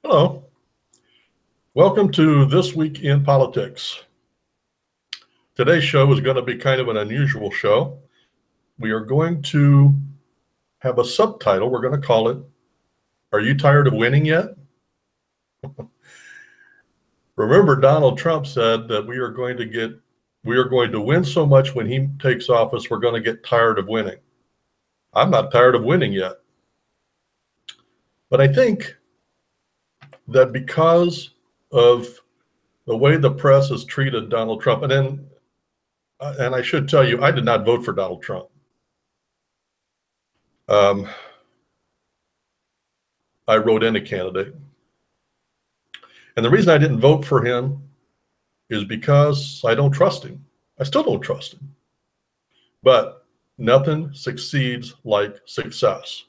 Hello. Welcome to This Week in Politics. Today's show is going to be kind of an unusual show. We are going to have a subtitle. We're going to call it, Are You Tired of Winning Yet? Remember, Donald Trump said that we are going to win so much when he takes office, we're going to get tired of winning. I'm not tired of winning yet. But I think that because of the way the press has treated Donald Trump, and I should tell you, I did not vote for Donald Trump. I wrote in a candidate. And the reason I didn't vote for him is because I don't trust him. I still don't trust him. But nothing succeeds like success.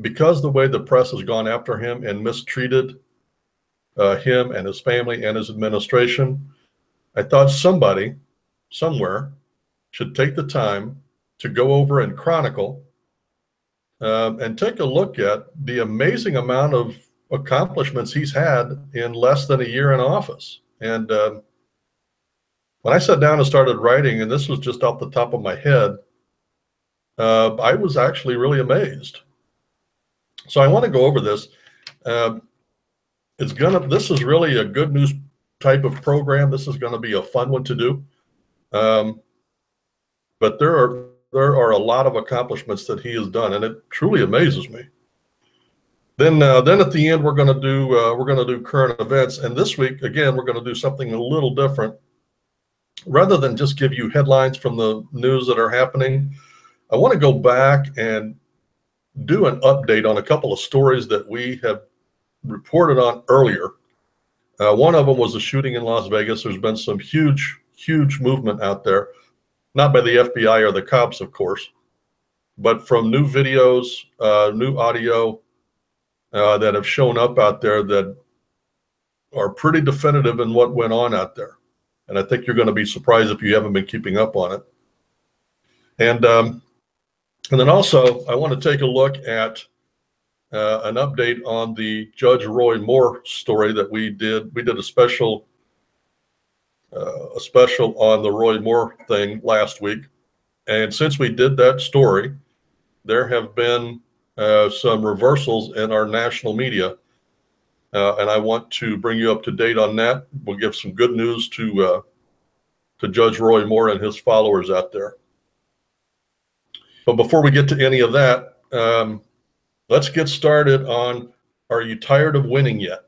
Because the way the press has gone after him and mistreated him and his family and his administration, I thought somebody, somewhere, should take the time to go over and chronicle and take a look at the amazing amount of accomplishments he's had in less than a year in office. And when I sat down and started writing, and this was just off the top of my head, I was actually really amazed. So I want to go over this. This is really a good news type of program. This is going to be a fun one to do. But there are a lot of accomplishments that he has done, and it truly amazes me. Then at the end, we're going to do current events, and this week again we're going to do something a little different. Rather than just give you headlines from the news that are happening, I want to go back and do an update on a couple of stories that we have reported on earlier. One of them was a shooting in Las Vegas. There's been some huge movement out there, not by the FBI or the cops, of course, but from new videos, new audio that have shown up out there that are pretty definitive in what went on out there. And I think you're going to be surprised if you haven't been keeping up on it. And then also, I want to take a look at an update on the Judge Roy Moore story that we did. We did a special on the Roy Moore thing last week. And since we did that story, there have been some reversals in our national media. And I want to bring you up to date on that. We'll give some good news to Judge Roy Moore and his followers out there. But before we get to any of that, let's get started on, are you tired of winning yet?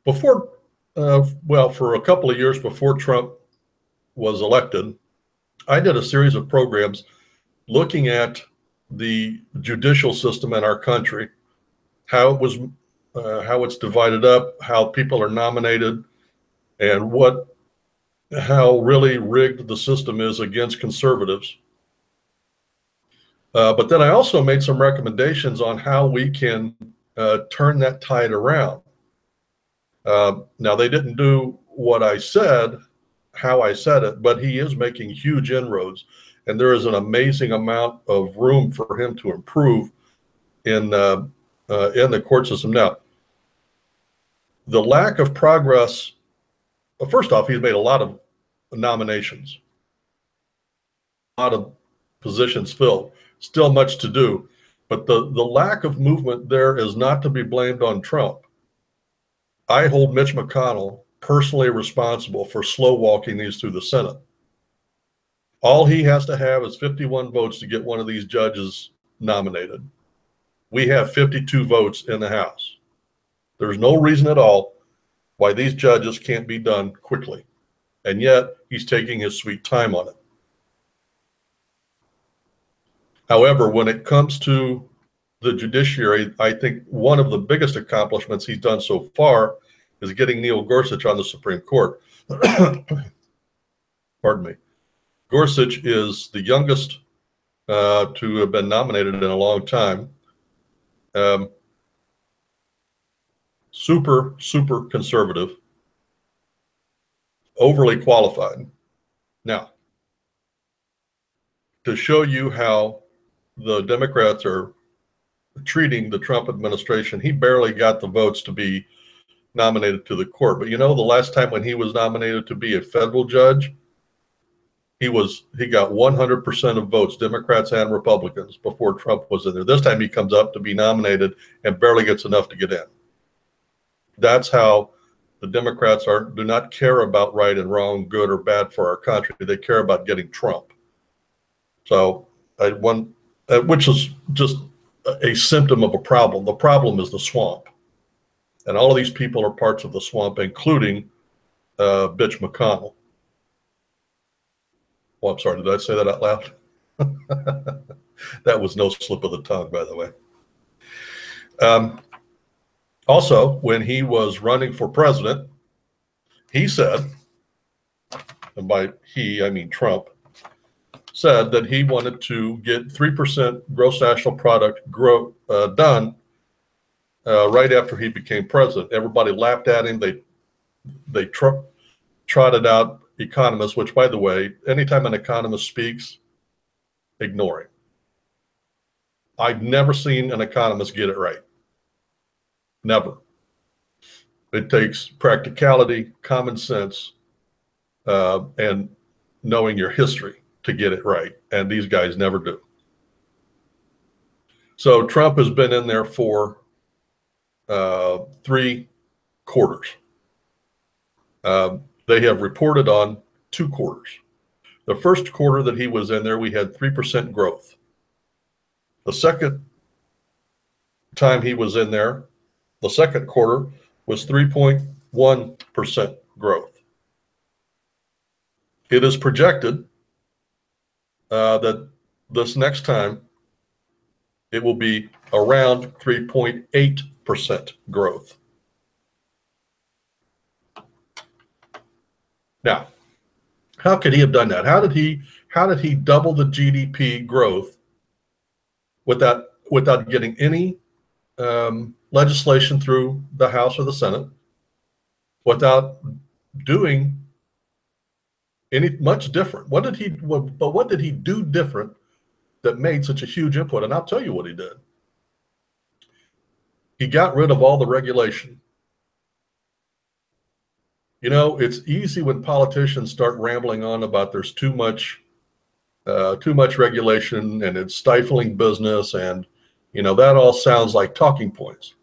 For a couple of years before Trump was elected, I did a series of programs looking at the judicial system in our country, how it's divided up, how people are nominated, and how really rigged the system is against conservatives. But then I also made some recommendations on how we can turn that tide around. Now, they didn't do what I said, how I said it, but he is making huge inroads, and there is an amazing amount of room for him to improve in the court system. Now, the lack of progress, first off, he's made a lot of nominations, a lot of positions filled, still much to do, but the lack of movement there is not to be blamed on Trump. I hold Mitch McConnell personally responsible for slow walking these through the Senate. All he has to have is 51 votes to get one of these judges nominated. We have 52 votes in the House. There's no reason at all why these judges can't be done quickly. And yet he's taking his sweet time on it. However, when it comes to the judiciary, I think one of the biggest accomplishments he's done so far is getting Neil Gorsuch on the Supreme Court. Pardon me. Gorsuch is the youngest to have been nominated in a long time. Super conservative, overly qualified. Now, to show you how the Democrats are treating the Trump administration, he barely got the votes to be nominated to the court. But you know, the last time when he was nominated to be a federal judge, he got 100% of votes, Democrats and Republicans, before Trump was in there. This time he comes up to be nominated and barely gets enough to get in. That's how the Democrats do not care about right and wrong, good or bad for our country. They care about getting Trump. So which is just a symptom of a problem. The problem is the swamp. And all of these people are parts of the swamp, including Bitch McConnell. Well, I'm sorry, did I say that out loud? That was no slip of the tongue, by the way. Also, when he was running for president, he said, and by he, I mean Trump, said that he wanted to get 3% gross national product growth done right after he became president. Everybody laughed at him. They trotted out economists, which, by the way, anytime an economist speaks, ignore him. I've never seen an economist get it right. Never. It takes practicality, common sense, and knowing your history to get it right. And these guys never do. So Trump has been in there for 3 quarters. They have reported on 2 quarters. The first quarter that he was in there, we had 3% growth. The second time he was in there, the second quarter was 3.1% growth. It is projected that this next time it will be around 3.8% growth. Now, how could he have done that? How did he double the GDP growth without getting any legislation through the House or the Senate, without doing any much different? What did he do different that made such a huge input? And I'll tell you what he did. He got rid of all the regulation. You know, it's easy when politicians start rambling on about there's too much regulation and it's stifling business, and you know, that all sounds like talking points.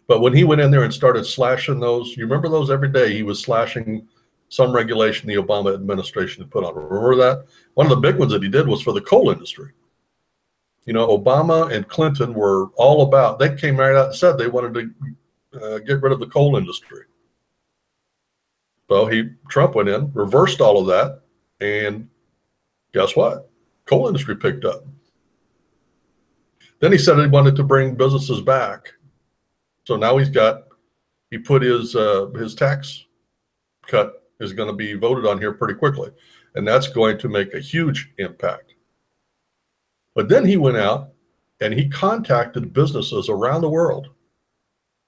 But when he went in there and started slashing those, you remember those every day, he was slashing some regulation the Obama administration had put on. Remember that? One of the big ones that he did was for the coal industry. You know, Obama and Clinton were all about, they came right out and said they wanted to get rid of the coal industry. So Trump went in, reversed all of that, and guess what? Coal industry picked up. Then he said he wanted to bring businesses back. So now he put his tax cut is going to be voted on here pretty quickly, and that's going to make a huge impact. But then he went out and he contacted businesses around the world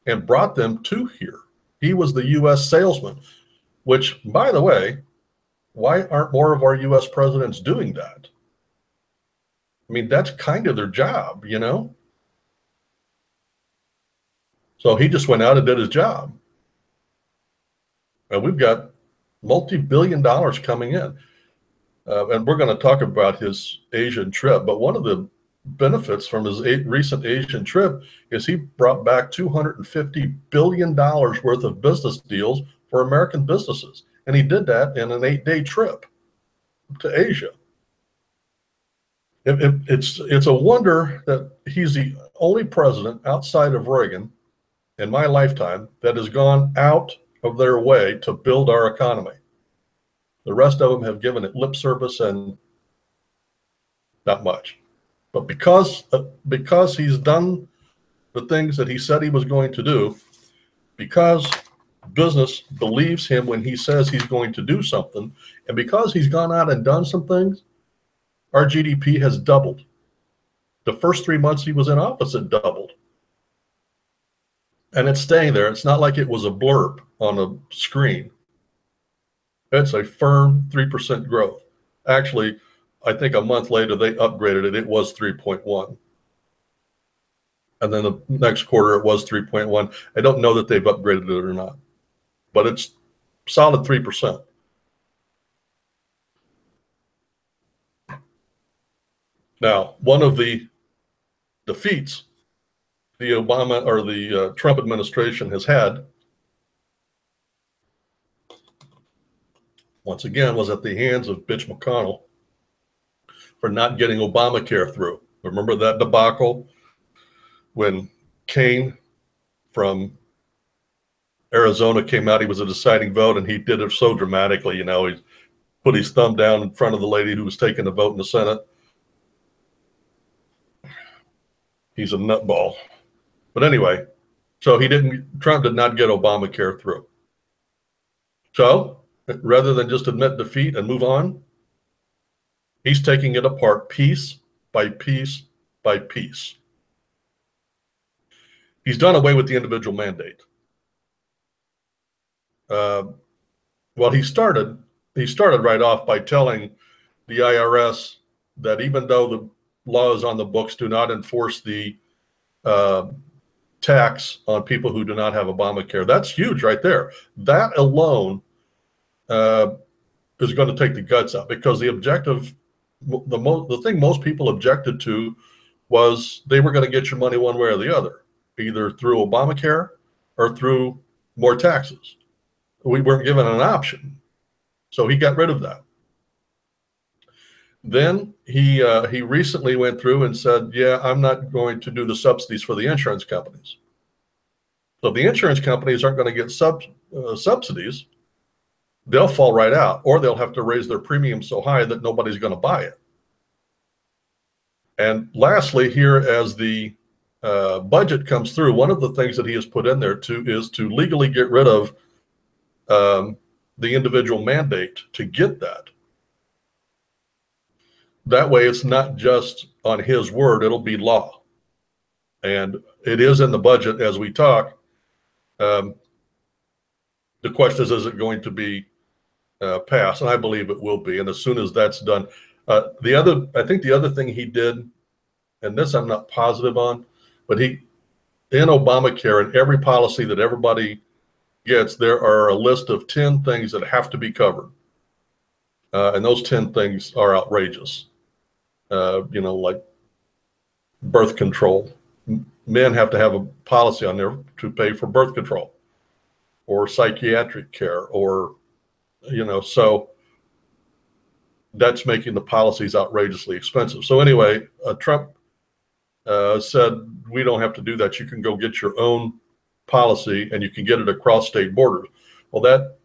and brought them to here. He was the U.S. salesman, which, by the way, why aren't more of our U.S. presidents doing that? I mean, that's kind of their job, you know? So he just went out and did his job. And we've got multi-billion dollars coming in. And we're going to talk about his Asian trip. But one of the benefits from his recent Asian trip is he brought back $250 billion worth of business deals for American businesses. And he did that in an 8-day trip to Asia. It's a wonder that he's the only president outside of Reagan in my lifetime that has gone out of their way to build our economy. The rest of them have given it lip service and not much. But because he's done the things that he said he was going to do, because business believes him when he says he's going to do something, and because he's gone out and done some things, our GDP has doubled. The first 3 months he was in office, it doubled. And it's staying there. It's not like it was a blurb on a screen. It's a firm 3% growth. Actually, I think a month later, they upgraded it. It was 3.1. And then the next quarter, it was 3.1. I don't know that they've upgraded it or not, but it's solid 3%. Now, one of the defeats the Obama or the Trump administration has had, once again, was at the hands of Mitch McConnell for not getting Obamacare through. Remember that debacle when Kane from Arizona came out? He was a deciding vote, and he did it so dramatically. You know, he put his thumb down in front of the lady who was taking the vote in the Senate. He's a nutball. But anyway, so Trump did not get Obamacare through. So rather than just admit defeat and move on, he's taking it apart piece by piece by piece. He's done away with the individual mandate. Well, he started right off by telling the IRS that even though the laws on the books do not enforce the tax on people who do not have Obamacare, that's huge right there. That alone is going to take the guts out, because the objective, the thing most people objected to was they were going to get your money one way or the other, either through Obamacare or through more taxes. We weren't given an option, so he got rid of that. Then he recently went through and said, yeah, I'm not going to do the subsidies for the insurance companies. So if the insurance companies aren't going to get subsidies, they'll fall right out, or they'll have to raise their premium so high that nobody's going to buy it. And lastly, here, as the budget comes through, one of the things that he has put in there is to legally get rid of the individual mandate to get that. That way, it's not just on his word, it'll be law. And it is in the budget as we talk. The question is it going to be passed? And I believe it will be. And as soon as that's done, I think the other thing he did, and this I'm not positive on, but in Obamacare, and every policy that everybody gets, there are a list of 10 things that have to be covered. And those 10 things are outrageous. Like birth control. Men have to have a policy on there to pay for birth control, or psychiatric care, or, so that's making the policies outrageously expensive. So anyway, Trump said, we don't have to do that. You can go get your own policy, and you can get it across state borders. Well, that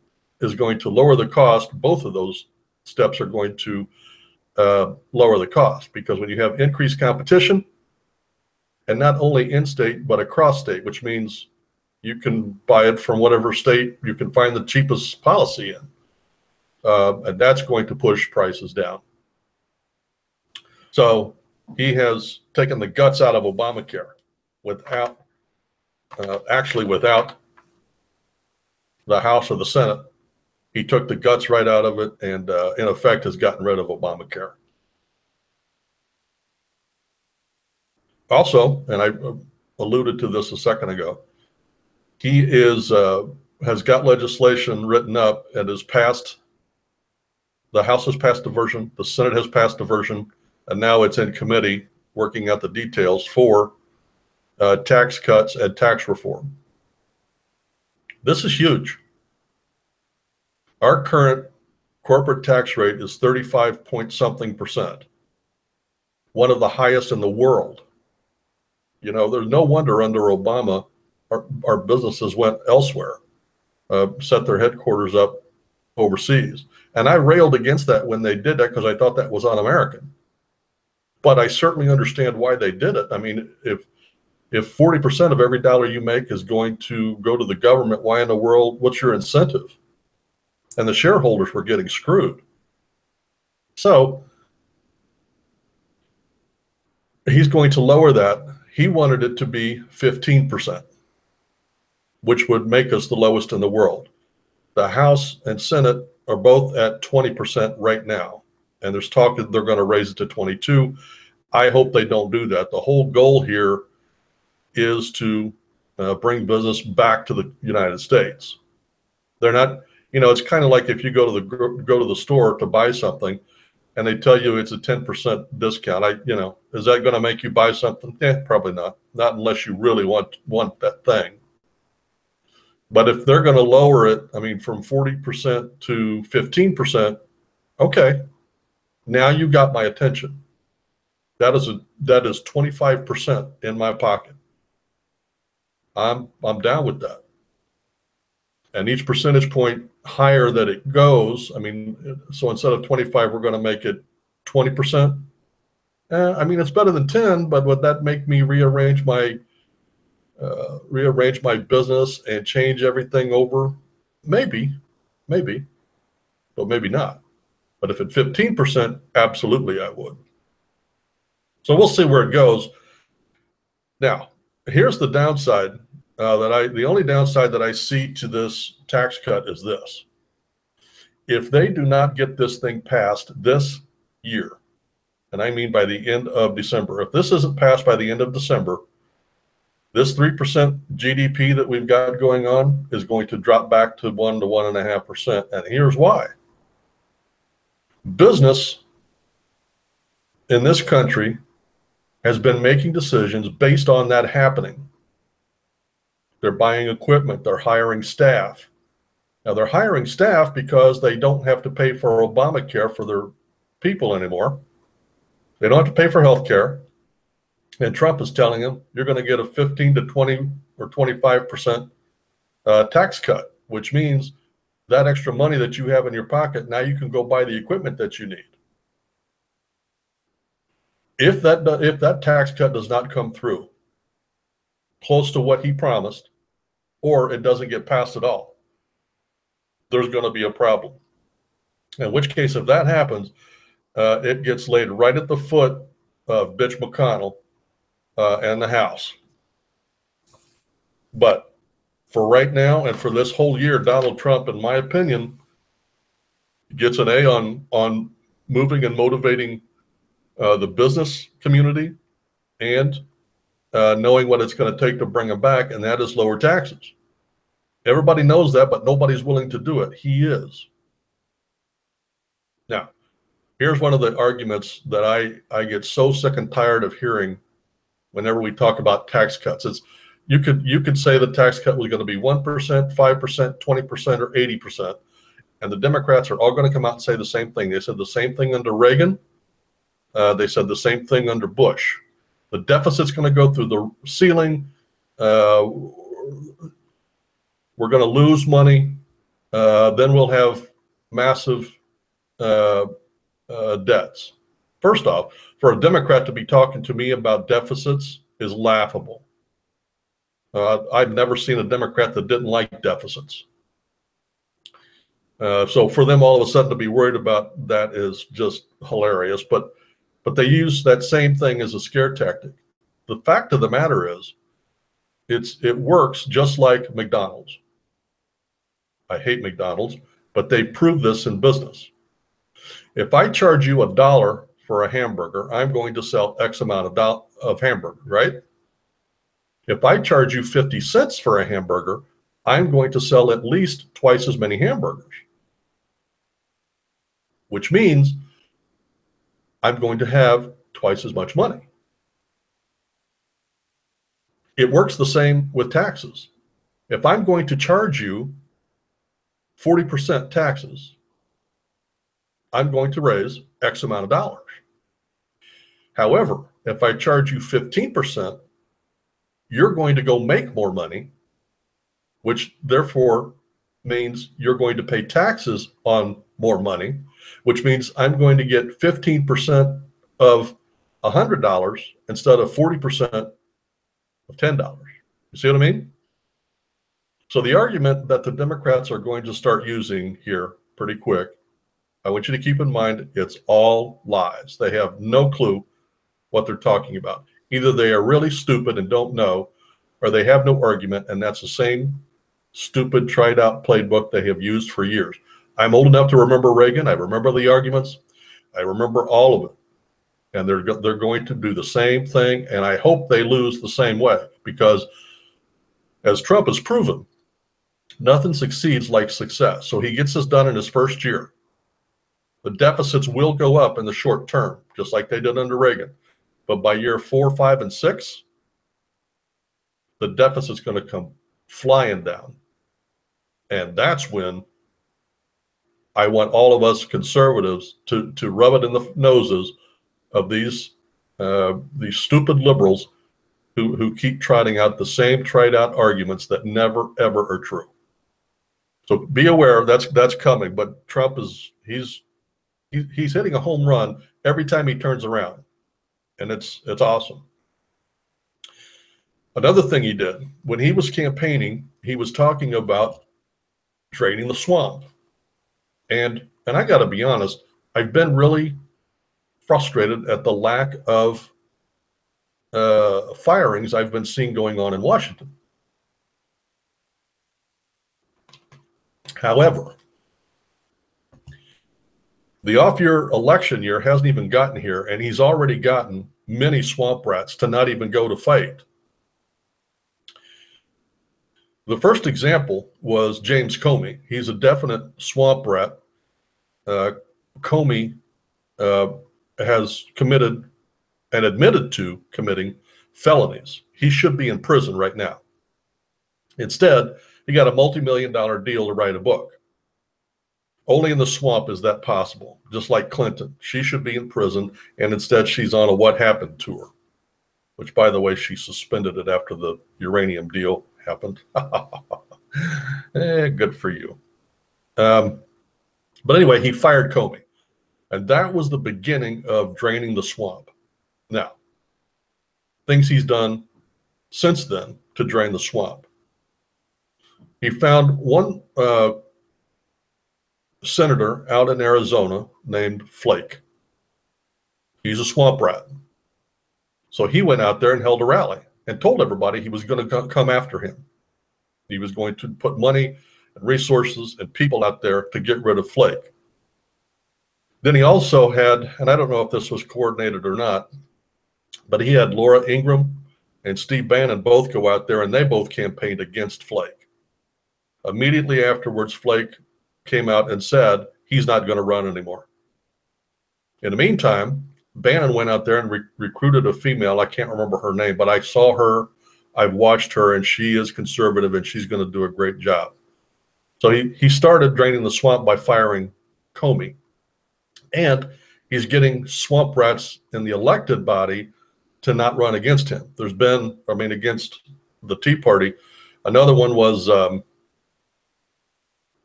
is going to lower the cost. Both of those steps are going to lower the cost, because when you have increased competition, and not only in state, but across state, which means you can buy it from whatever state you can find the cheapest policy in. And that's going to push prices down. So he has taken the guts out of Obamacare without the House or the Senate. He took the guts right out of it, and in effect has gotten rid of Obamacare. Also, and I alluded to this a second ago, he has got legislation written up and has passed. The House has passed a version, the Senate has passed a version, and now it's in committee working out the details for tax cuts and tax reform. This is huge. Our current corporate tax rate is 35 point something %, one of the highest in the world. There's no wonder under Obama, our businesses went elsewhere, set their headquarters up overseas. And I railed against that when they did that, because I thought that was un-American. But I certainly understand why they did it. I mean, if 40% of every dollar you make is going to go to the government, why in the world, what's your incentive? And the shareholders were getting screwed. So he's going to lower that. He wanted it to be 15%, which would make us the lowest in the world. The House and Senate are both at 20% right now. And there's talk that they're going to raise it to 22. I hope they don't do that. The whole goal here is to bring business back to the United States. They're not, it's kind of like if you go to the store to buy something and they tell you it's a 10% discount. Is that going to make you buy something? Probably not. Not unless you really want that thing. But if they're going to lower it, from 40% to 15%, okay, now you got my attention. That is 25% in my pocket. I'm down with that. And each percentage point higher that it goes, so instead of 25, we're going to make it 20%. It's better than 10, but would that make me rearrange my business and change everything over? Maybe, but maybe not. But if it's 15%, absolutely I would. So we'll see where it goes. Now, here's the downside. The only downside that I see to this tax cut is this. If they do not get this thing passed this year, and I mean by the end of December, if this isn't passed by the end of December, this 3% GDP that we've got going on is going to drop back to 1 to 1.5%. And here's why. Business in this country has been making decisions based on that happening. They're buying equipment, they're hiring staff. Now they're hiring staff because they don't have to pay for Obamacare for their people anymore. They don't have to pay for health care. And Trump is telling them, you're going to get a 15 to 20 or 25% tax cut, which means that extra money that you have in your pocket, now you can go buy the equipment that you need. If that tax cut does not come through close to what he promised, or it doesn't get passed at all, there's going to be a problem. In which case, if that happens, it gets laid right at the foot of Mitch McConnell and the House. But for right now and for this whole year, Donald Trump, in my opinion, gets an A on moving and motivating the business community and knowing what it's going to take to bring them back, and that is lower taxes. Everybody knows that, but nobody's willing to do it. He is. Now, here's one of the arguments that I get so sick and tired of hearing whenever we talk about tax cuts. It's you could say the tax cut was going to be 1%, 5%, 20%, or 80%. And the Democrats are all going to come out and say the same thing. They said the same thing under Reagan. They said the same thing under Bush. The deficit's going to go through the ceiling. We're going to lose money. Then we'll have massive debts. First off, for a Democrat to be talking to me about deficits is laughable. I've never seen a Democrat that didn't like deficits. So for them all of a sudden to be worried about that is just hilarious. But they use that same thing as a scare tactic. The fact of the matter is, it works just like McDonald's. I hate McDonald's, but they prove this in business. If I charge you $1 for a hamburger, I'm going to sell X amount of hamburger, right? If I charge you 50 cents for a hamburger, I'm going to sell at least twice as many hamburgers, which means I'm going to have twice as much money. It works the same with taxes. If I'm going to charge you 40% taxes, I'm going to raise X amount of dollars. However, if I charge you 15%, you're going to go make more money, which therefore means you're going to pay taxes on more money, which means I'm going to get 15% of $100 instead of 40% of $10. You see what I mean? So the argument that the Democrats are going to start using here pretty quick, I want you to keep in mind, it's all lies. They have no clue what they're talking about. Either they are really stupid and don't know, or they have no argument, and that's the same stupid, tried out playbook they have used for years. I'm old enough to remember Reagan. I remember the arguments. I remember all of it. And they're going to do the same thing, and I hope they lose the same way, because as Trump has proven, nothing succeeds like success. So he gets this done in his first year. The deficits will go up in the short term, just like they did under Reagan. But by year 4, 5, and 6, the deficit's going to come flying down. And that's when I want all of us conservatives to rub it in the noses of these stupid liberals who keep trotting out the same tried out arguments that never ever are true. So be aware that's coming. But Trump he's hitting a home run every time he turns around, and it's awesome. Another thing he did when he was campaigning, he was talking about draining the swamp, and I got to be honest, I've been really frustrated at the lack of firings I've been seeing going on in Washington. However, the off-year election year hasn't even gotten here, and he's already gotten many swamp rats to not even go to fight. The first example was James Comey. He's a definite swamp rat. Comey has committed and admitted to committing felonies. He should be in prison right now. Instead, he got a multi-million-dollar deal to write a book. Only in the swamp is that possible, just like Clinton. She should be in prison, and instead she's on a What Happened tour, which, by the way, she suspended it after the uranium deal happened. Good for you. But anyway, he fired Comey, and that was the beginning of draining the swamp. Now, things he's done since then to drain the swamp. He found one senator out in Arizona named Flake. He's a swamp rat. So he went out there and held a rally and told everybody he was going to come after him. He was going to put money and resources and people out there to get rid of Flake. Then he also had, and I don't know if this was coordinated or not, but he had Laura Ingraham and Steve Bannon both go out there, and they both campaigned against Flake. Immediately afterwards, Flake came out and said he's not going to run anymore. In the meantime, Bannon went out there and recruited a female. I can't remember her name, but I saw her. I've watched her, and she is conservative, and she's going to do a great job. So he started draining the swamp by firing Comey, and he's getting swamp rats in the elected body to not run against him. There's been, against the Tea Party. Another one was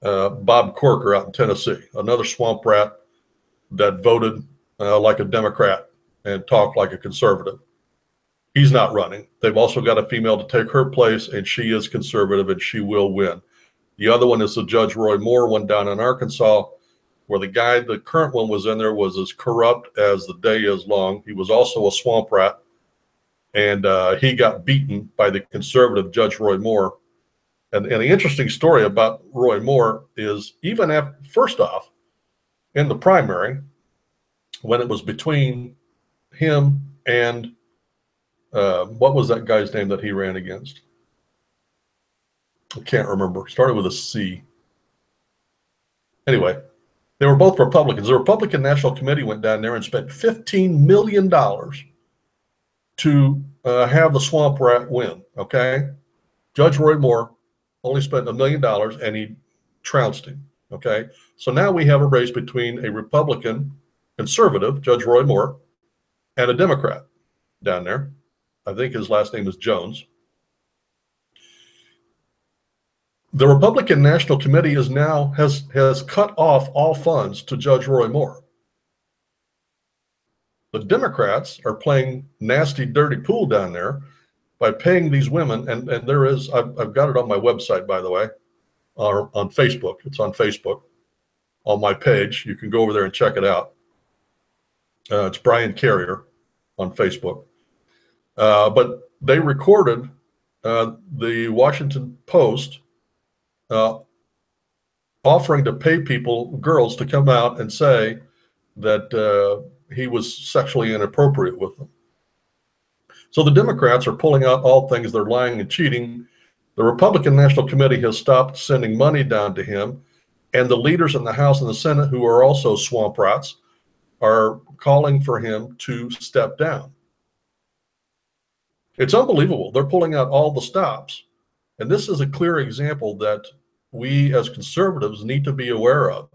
Bob Corker out in Tennessee, another swamp rat that voted like a Democrat and talked like a conservative. He's not running. They've also got a female to take her place, and she is conservative, and she will win. The other one is the Judge Roy Moore one down in Arkansas, where the current one was in there, was as corrupt as the day is long. He was also a swamp rat, and he got beaten by the conservative Judge Roy Moore. And the interesting story about Roy Moore is, even after, first off, in the primary, when it was between him and what was that guy's name that he ran against? I can't remember. Started with a C. Anyway, they were both Republicans. The Republican National Committee went down there and spent $15 million to have the swamp rat win, okay? Judge Roy Moore only spent $1 million, and he trounced him, okay? So now we have a race between a Republican conservative, Judge Roy Moore, and a Democrat down there. I think his last name is Jones. The Republican National Committee has cut off all funds to Judge Roy Moore. The Democrats are playing nasty, dirty pool down there by paying these women, and there is, I've got it on my website, by the way, or on Facebook. It's on Facebook, on my page. You can go over there and check it out. It's Brian Carrier on Facebook. But they recorded the Washington Post offering to pay girls to come out and say that he was sexually inappropriate with them. So the Democrats are pulling out all things. They're lying and cheating. The Republican National Committee has stopped sending money down to him. And the leaders in the House and the Senate, who are also swamp rats, are calling for him to step down. It's unbelievable. They're pulling out all the stops. And this is a clear example that we as conservatives need to be aware of.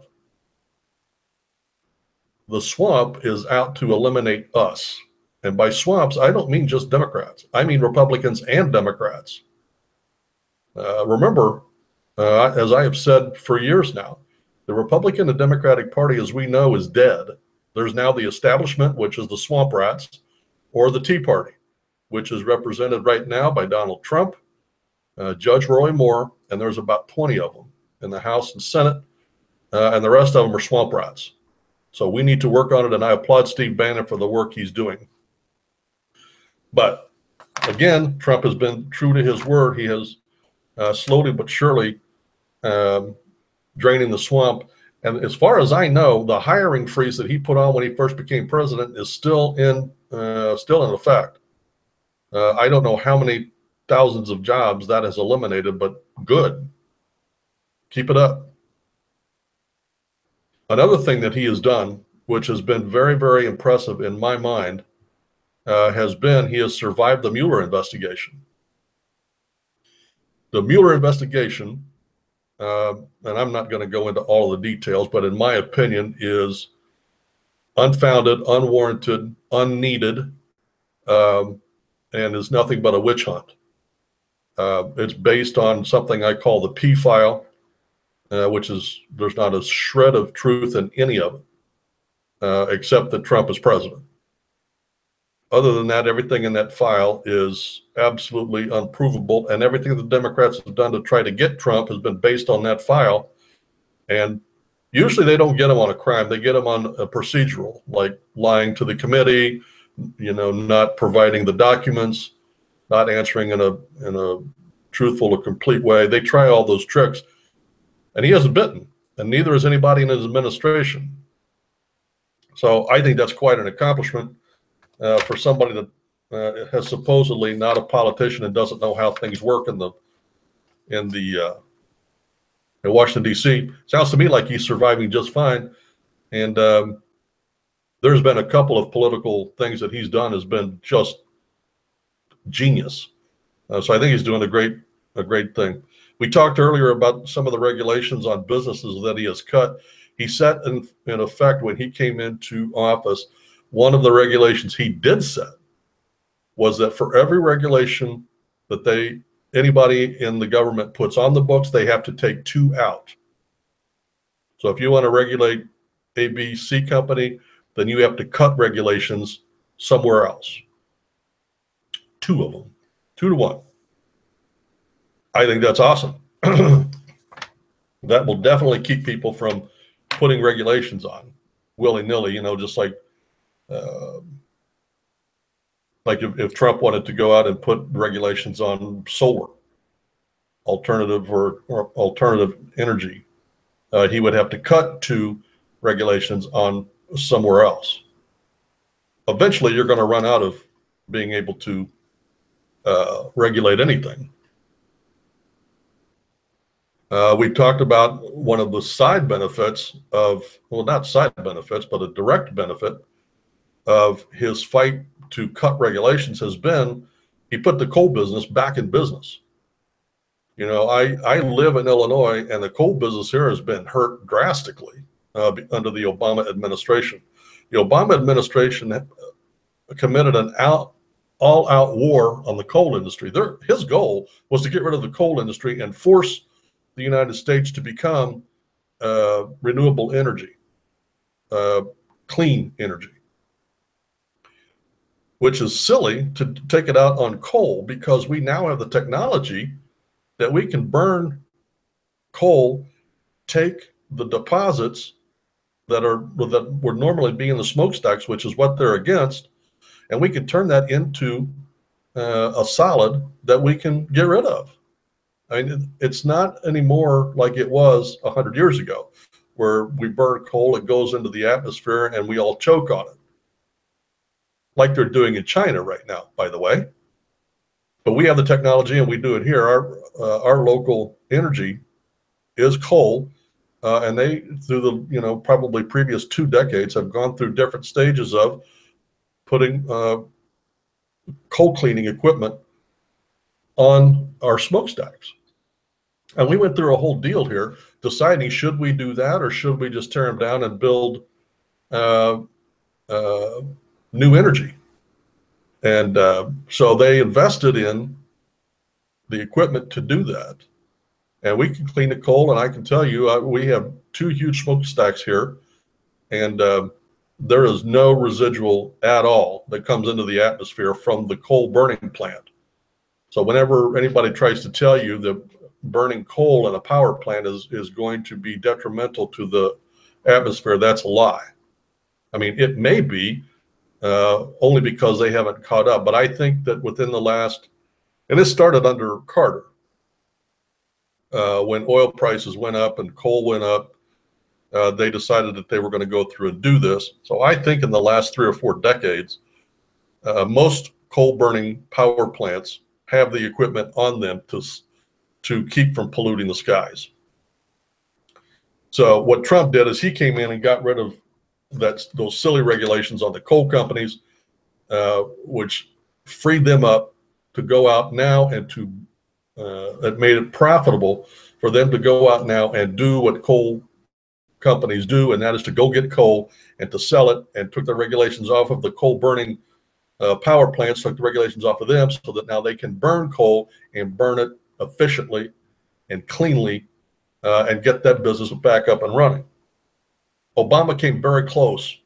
The swamp is out to eliminate us. And by swamps, I don't mean just Democrats. I mean Republicans and Democrats. Remember, as I have said for years now, the Republican and Democratic Party, as we know, is dead. There's now the establishment, which is the swamp rats, or the Tea Party, which is represented right now by Donald Trump, Judge Roy Moore, and there's about 20 of them in the House and Senate, and the rest of them are swamp rats. So we need to work on it, and I applaud Steve Bannon for the work he's doing. But again, Trump has been true to his word. He has slowly but surely draining the swamp. And as far as I know, the hiring freeze that he put on when he first became president is still in effect. I don't know how many thousands of jobs that has eliminated, but good. Keep it up. Another thing that he has done, which has been very, very impressive in my mind, has been he has survived the Mueller investigation. The Mueller investigation, and I'm not going to go into all the details, but in my opinion, is unfounded, unwarranted, unneeded, and is nothing but a witch hunt. It's based on something I call the P file, which is there's not a shred of truth in any of it, except that Trump is president. Other than that, everything in that file is absolutely unprovable, and everything the Democrats have done to try to get Trump has been based on that file. And usually they don't get him on a crime. They get him on a procedural, like lying to the committee, not providing the documents, not answering in a truthful or complete way. They try all those tricks, and he hasn't bitten, and neither has anybody in his administration. So I think that's quite an accomplishment. For somebody that has supposedly not a politician and doesn't know how things work in Washington, D.C. Sounds to me like he's surviving just fine. And there's been a couple of political things that he's done has been just genius. So I think he's doing a great thing. We talked earlier about some of the regulations on businesses that he has cut. He set in effect when he came into office. One of the regulations he did set was that for every regulation that anybody in the government puts on the books, they have to take 2 out. So if you want to regulate A, B, C company, then you have to cut regulations somewhere else. 2 of them, 2 to 1. I think that's awesome. That will definitely keep people from putting regulations on willy-nilly, just like if Trump wanted to go out and put regulations on solar, alternative or alternative energy, he would have to cut 2 regulations on somewhere else. Eventually, you're going to run out of being able to regulate anything. We talked about one of the side benefits not side benefits, but a direct benefit of his fight to cut regulations has been he put the coal business back in business. I live in Illinois, and the coal business here has been hurt drastically under the Obama administration. The Obama administration committed an all-out war on the coal industry. His goal was to get rid of the coal industry and force the United States to become renewable energy, clean energy, which is silly to take it out on coal because we now have the technology that we can burn coal, take the deposits that would normally be in the smokestacks, which is what they're against, and we can turn that into a solid that we can get rid of. I mean, it's not anymore like it was 100 years ago. where we burn coal, it goes into the atmosphere, and we all choke on it, like they're doing in China right now, by the way. But we have the technology, and we do it here. Our local energy is coal, and they, through the probably previous 2 decades, have gone through different stages of putting coal cleaning equipment on our smokestacks. And we went through a whole deal here, deciding should we do that or should we just tear them down and build new energy. And so they invested in the equipment to do that. And we can clean the coal, and I can tell you, we have 2 huge smokestacks here, and there is no residual at all that comes into the atmosphere from the coal burning plant. So whenever anybody tries to tell you that burning coal in a power plant is going to be detrimental to the atmosphere, that's a lie. I mean, it may be only because they haven't caught up. But I think that within the last, and this started under Carter, when oil prices went up and coal went up, they decided that they were going to go through and do this. So I think in the last 3 or 4 decades, most coal burning power plants have the equipment on them to keep from polluting the skies. So what Trump did is he came in and got rid of those silly regulations on the coal companies, which freed them up to go out now and it made it profitable for them to go out now and do what coal companies do, and that is to go get coal and to sell it, and took the regulations off of the coal burning power plants, took the regulations off of them, so that now they can burn coal and burn it efficiently and cleanly and get that business back up and running. Obama came very close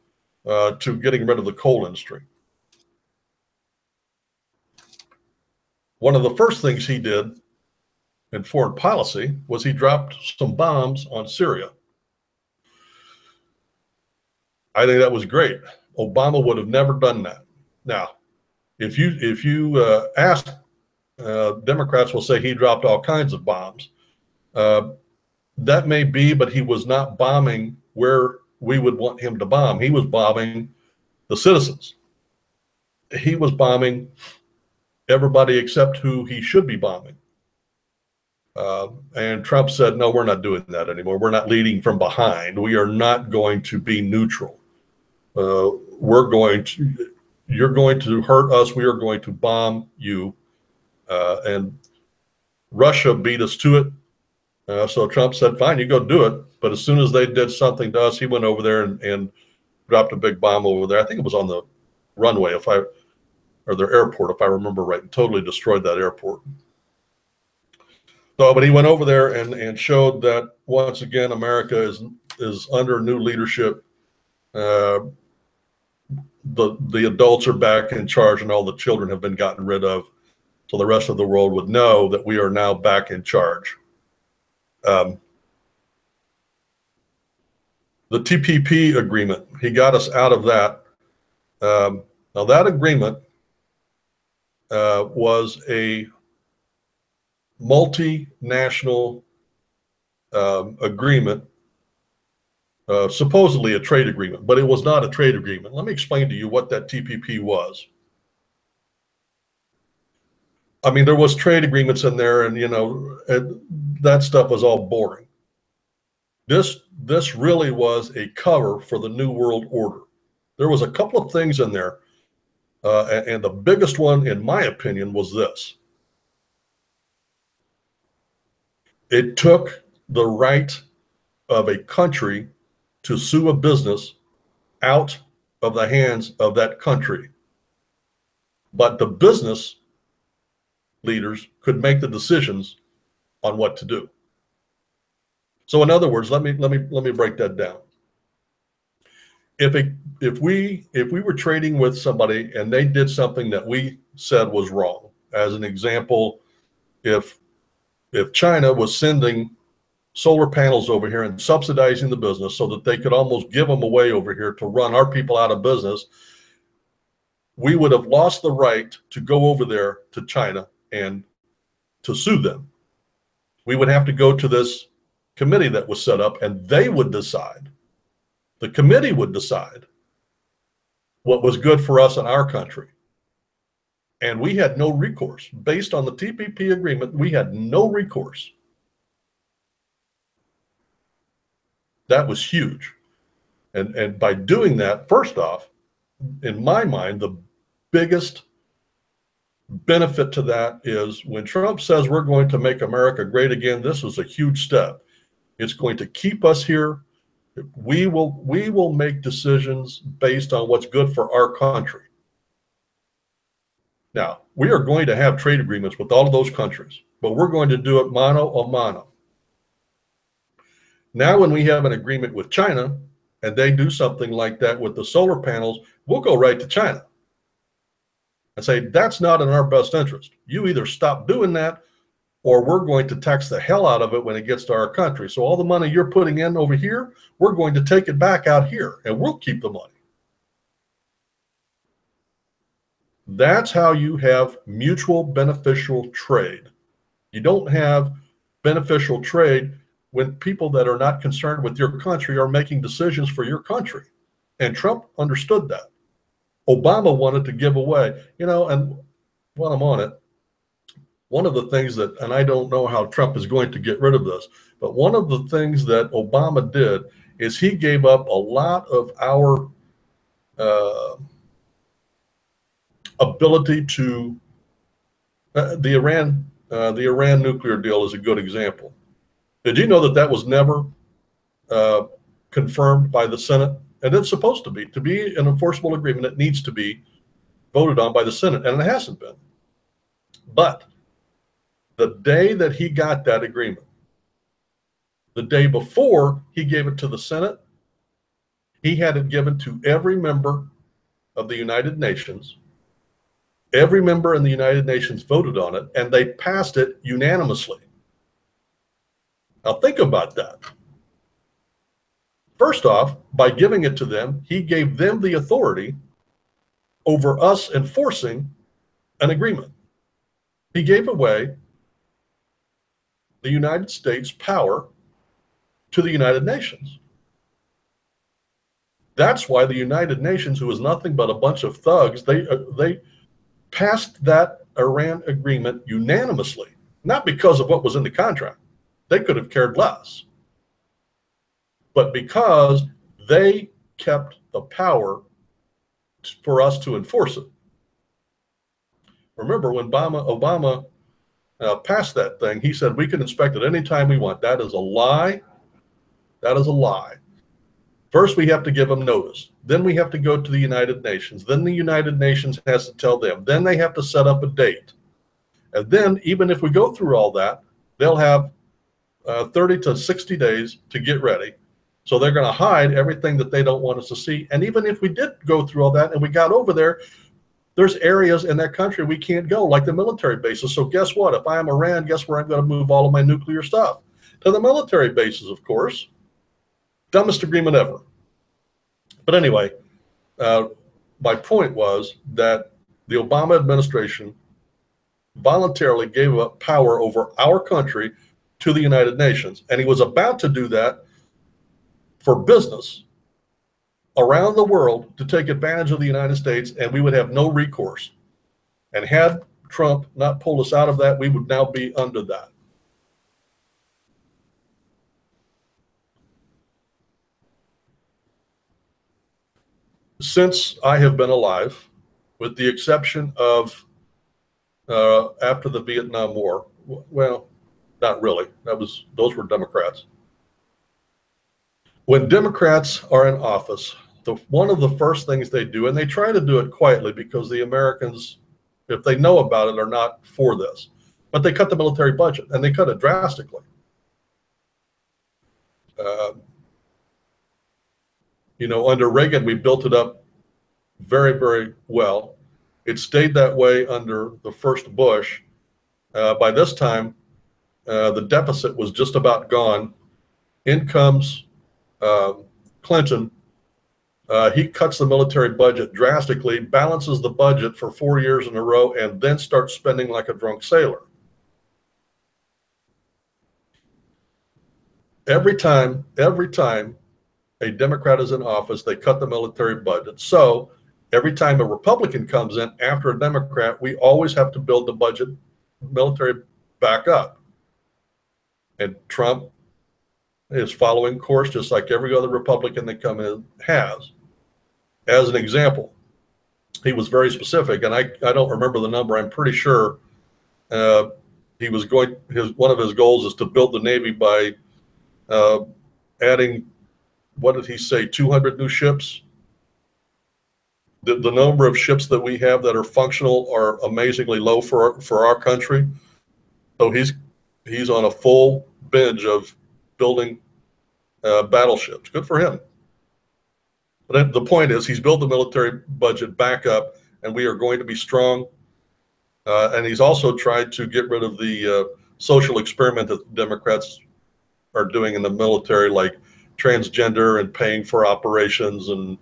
to getting rid of the coal industry. One of the first things he did in foreign policy was he dropped some bombs on Syria. I think that was great. Obama would have never done that. Now, if you ask, Democrats will say he dropped all kinds of bombs. That may be, but he was not bombing where we would want him to bomb. He was bombing the citizens. He was bombing everybody except who he should be bombing. And Trump said, no, we're not doing that anymore. We're not leading from behind. We are not going to be neutral. You're going to hurt us. We are going to bomb you. And Russia beat us to it. So Trump said, fine, you go do it. But as soon as they did something to us, he went over there and dropped a big bomb over there. I think it was on the runway, or their airport, if I remember right, and totally destroyed that airport. So, but he went over there and showed that once again, America is under new leadership. The adults are back in charge, and all the children have been gotten rid of. So the rest of the world would know that we are now back in charge. The TPP agreement, he got us out of that. Now that agreement was a multinational agreement, supposedly a trade agreement, but it was not a trade agreement. Let me explain to you what that TPP was. I mean, there was trade agreements in there, and that stuff was all boring. This really was a cover for the New World Order. There was a couple of things in there, and the biggest one, in my opinion, was this. It took the right of a country to sue a business out of the hands of that country. But the business leaders could make the decisions on what to do. So in other words, let me break that down. If we were trading with somebody and they did something that we said was wrong, as an example, if China was sending solar panels over here and subsidizing the business so that they could almost give them away over here to run our people out of business, we would have lost the right to go over there to China and to sue them. We would have to go to this committee that was set up, and they would decide, the committee would decide what was good for us in our country. And we had no recourse. Based on the TPP agreement, we had no recourse. That was huge. And by doing that, first off, in my mind, the biggest benefit to that is when Trump says we're going to make America great again, this is a huge step. It's going to keep us here. We will make decisions based on what's good for our country. Now, we are going to have trade agreements with all of those countries, but we're going to do it mano a mano. Now, when we have an agreement with China and they do something like that with the solar panels, we'll go right to China and say, that's not in our best interest. You either stop doing that or we're going to tax the hell out of it when it gets to our country. So all the money you're putting in over here, we're going to take it back out here and we'll keep the money. That's how you have mutual beneficial trade. You don't have beneficial trade when people that are not concerned with your country are making decisions for your country. And Trump understood that. Obama wanted to give away, and while I'm on it, one of the things that, and I don't know how Trump is going to get rid of this, but one of the things that Obama did is he gave up a lot of our ability to, the Iran nuclear deal is a good example. Did you know that that was never confirmed by the Senate? And it's supposed to be an enforceable agreement. It needs to be voted on by the Senate, and it hasn't been. But the day that he got that agreement, the day before he gave it to the Senate, he had it given to every member of the United Nations. Every member in the United Nations voted on it, and they passed it unanimously. Now think about that. First off, by giving it to them, he gave them the authority over us enforcing an agreement. He gave away the United States power to the United Nations. That's why the United Nations, who was nothing but a bunch of thugs, they passed that Iran agreement unanimously, not because of what was in the contract. They could have cared less. But because they kept the power for us to enforce it. Remember when Obama passed that thing, he said we can inspect it anytime we want. That is a lie. That is a lie. First, we have to give them notice. Then we have to go to the United Nations. Then the United Nations has to tell them. Then they have to set up a date. And then even if we go through all that, they'll have 30 to 60 days to get ready. So they're going to hide everything that they don't want us to see. And even if we did go through all that and we got over there, there's areas in that country we can't go, like the military bases. So guess what? If I am Iran, guess where I'm going to move all of my nuclear stuff? To the military bases, of course. Dumbest agreement ever. But anyway, my point was that the Obama administration voluntarily gave up power over our country to the United Nations. And he was about to do that for business around the world to take advantage of the United States, and we would have no recourse. And had Trump not pulled us out of that, we would now be under that. Since I have been alive, with the exception of after the Vietnam War, well, not really. Those were Democrats. When Democrats are in office, one of the first things they do, and they try to do it quietly because the Americans, if they know about it, are not for this, but they cut the military budget, and they cut it drastically. Under Reagan, we built it up very, very well. It stayed that way under the first Bush. By this time, the deficit was just about gone. In comes Clinton. He cuts the military budget drastically, balances the budget for 4 years in a row, and then starts spending like a drunk sailor. every time a Democrat is in office, they cut the military budget. So every time a Republican comes in after a Democrat, we always have to build the budget military back up. And Trump is following course just like every other Republican that come in has. As an example, he was very specific, and I don't remember the number. I'm pretty sure he was going. One of his goals is to build the Navy by adding, what did he say, 200 new ships? The number of ships that we have that are functional are amazingly low for our country. So he's on a full binge of building battleships. Good for him. But the point is, he's built the military budget back up, and we are going to be strong. And he's also tried to get rid of the social experiment that Democrats are doing in the military, like transgender and paying for operations, and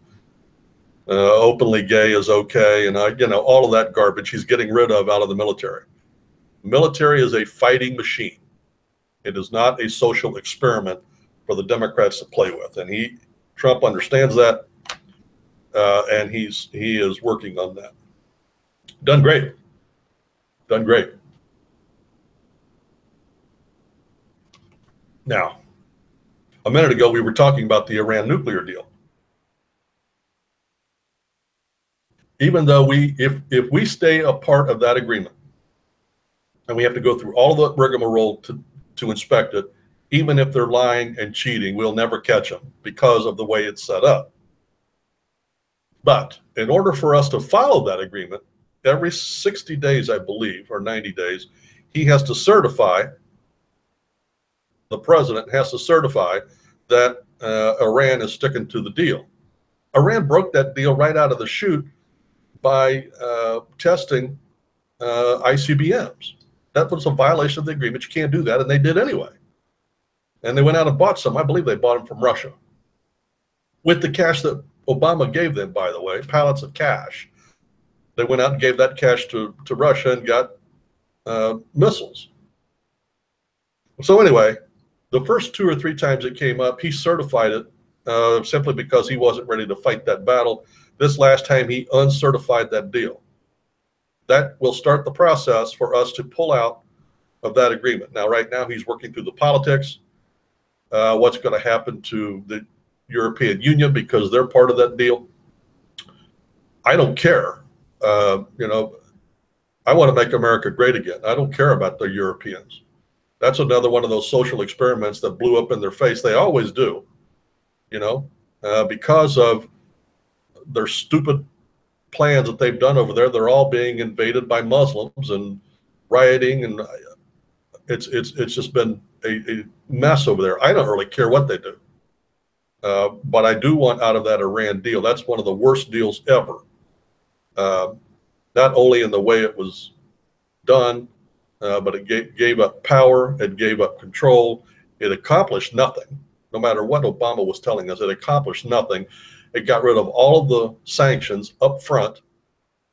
openly gay is okay, and all of that garbage he's getting rid of out of the military. Military is a fighting machine. It is not a social experiment for the Democrats to play with, and Trump understands that, and he is working on that. Done great. Now, a minute ago we were talking about the Iran nuclear deal. Even though if we stay a part of that agreement, and we have to go through all of the rigmarole to inspect it, even if they're lying and cheating, we'll never catch them because of the way it's set up. But in order for us to follow that agreement, every 60 days, I believe, or 90 days, he has to certify, the president has to certify that Iran is sticking to the deal. Iran broke that deal right out of the chute by testing ICBMs. That was a violation of the agreement. You can't do that, and they did anyway. And they went out and bought some. I believe they bought them from Russia with the cash that Obama gave them, by the way, pallets of cash. They went out and gave that cash to Russia and got missiles. So anyway, the first 2 or 3 times it came up, he certified it simply because he wasn't ready to fight that battle. This last time, he uncertified that deal. That will start the process for us to pull out of that agreement. Now, right now, he's working through the politics. What's going to happen to the European Union because they're part of that deal? I don't care. I want to make America great again. I don't care about the Europeans. That's another one of those social experiments that blew up in their face. They always do, because of their stupid plans that they've done over there. They're all being invaded by Muslims and rioting, and it's just been a mess over there. I don't really care what they do, but I do want out of that Iran deal. That's one of the worst deals ever. Not only in the way it was done, but it gave up power, it gave up control, it accomplished nothing. No matter what Obama was telling us, it accomplished nothing. It got rid of all of the sanctions up front.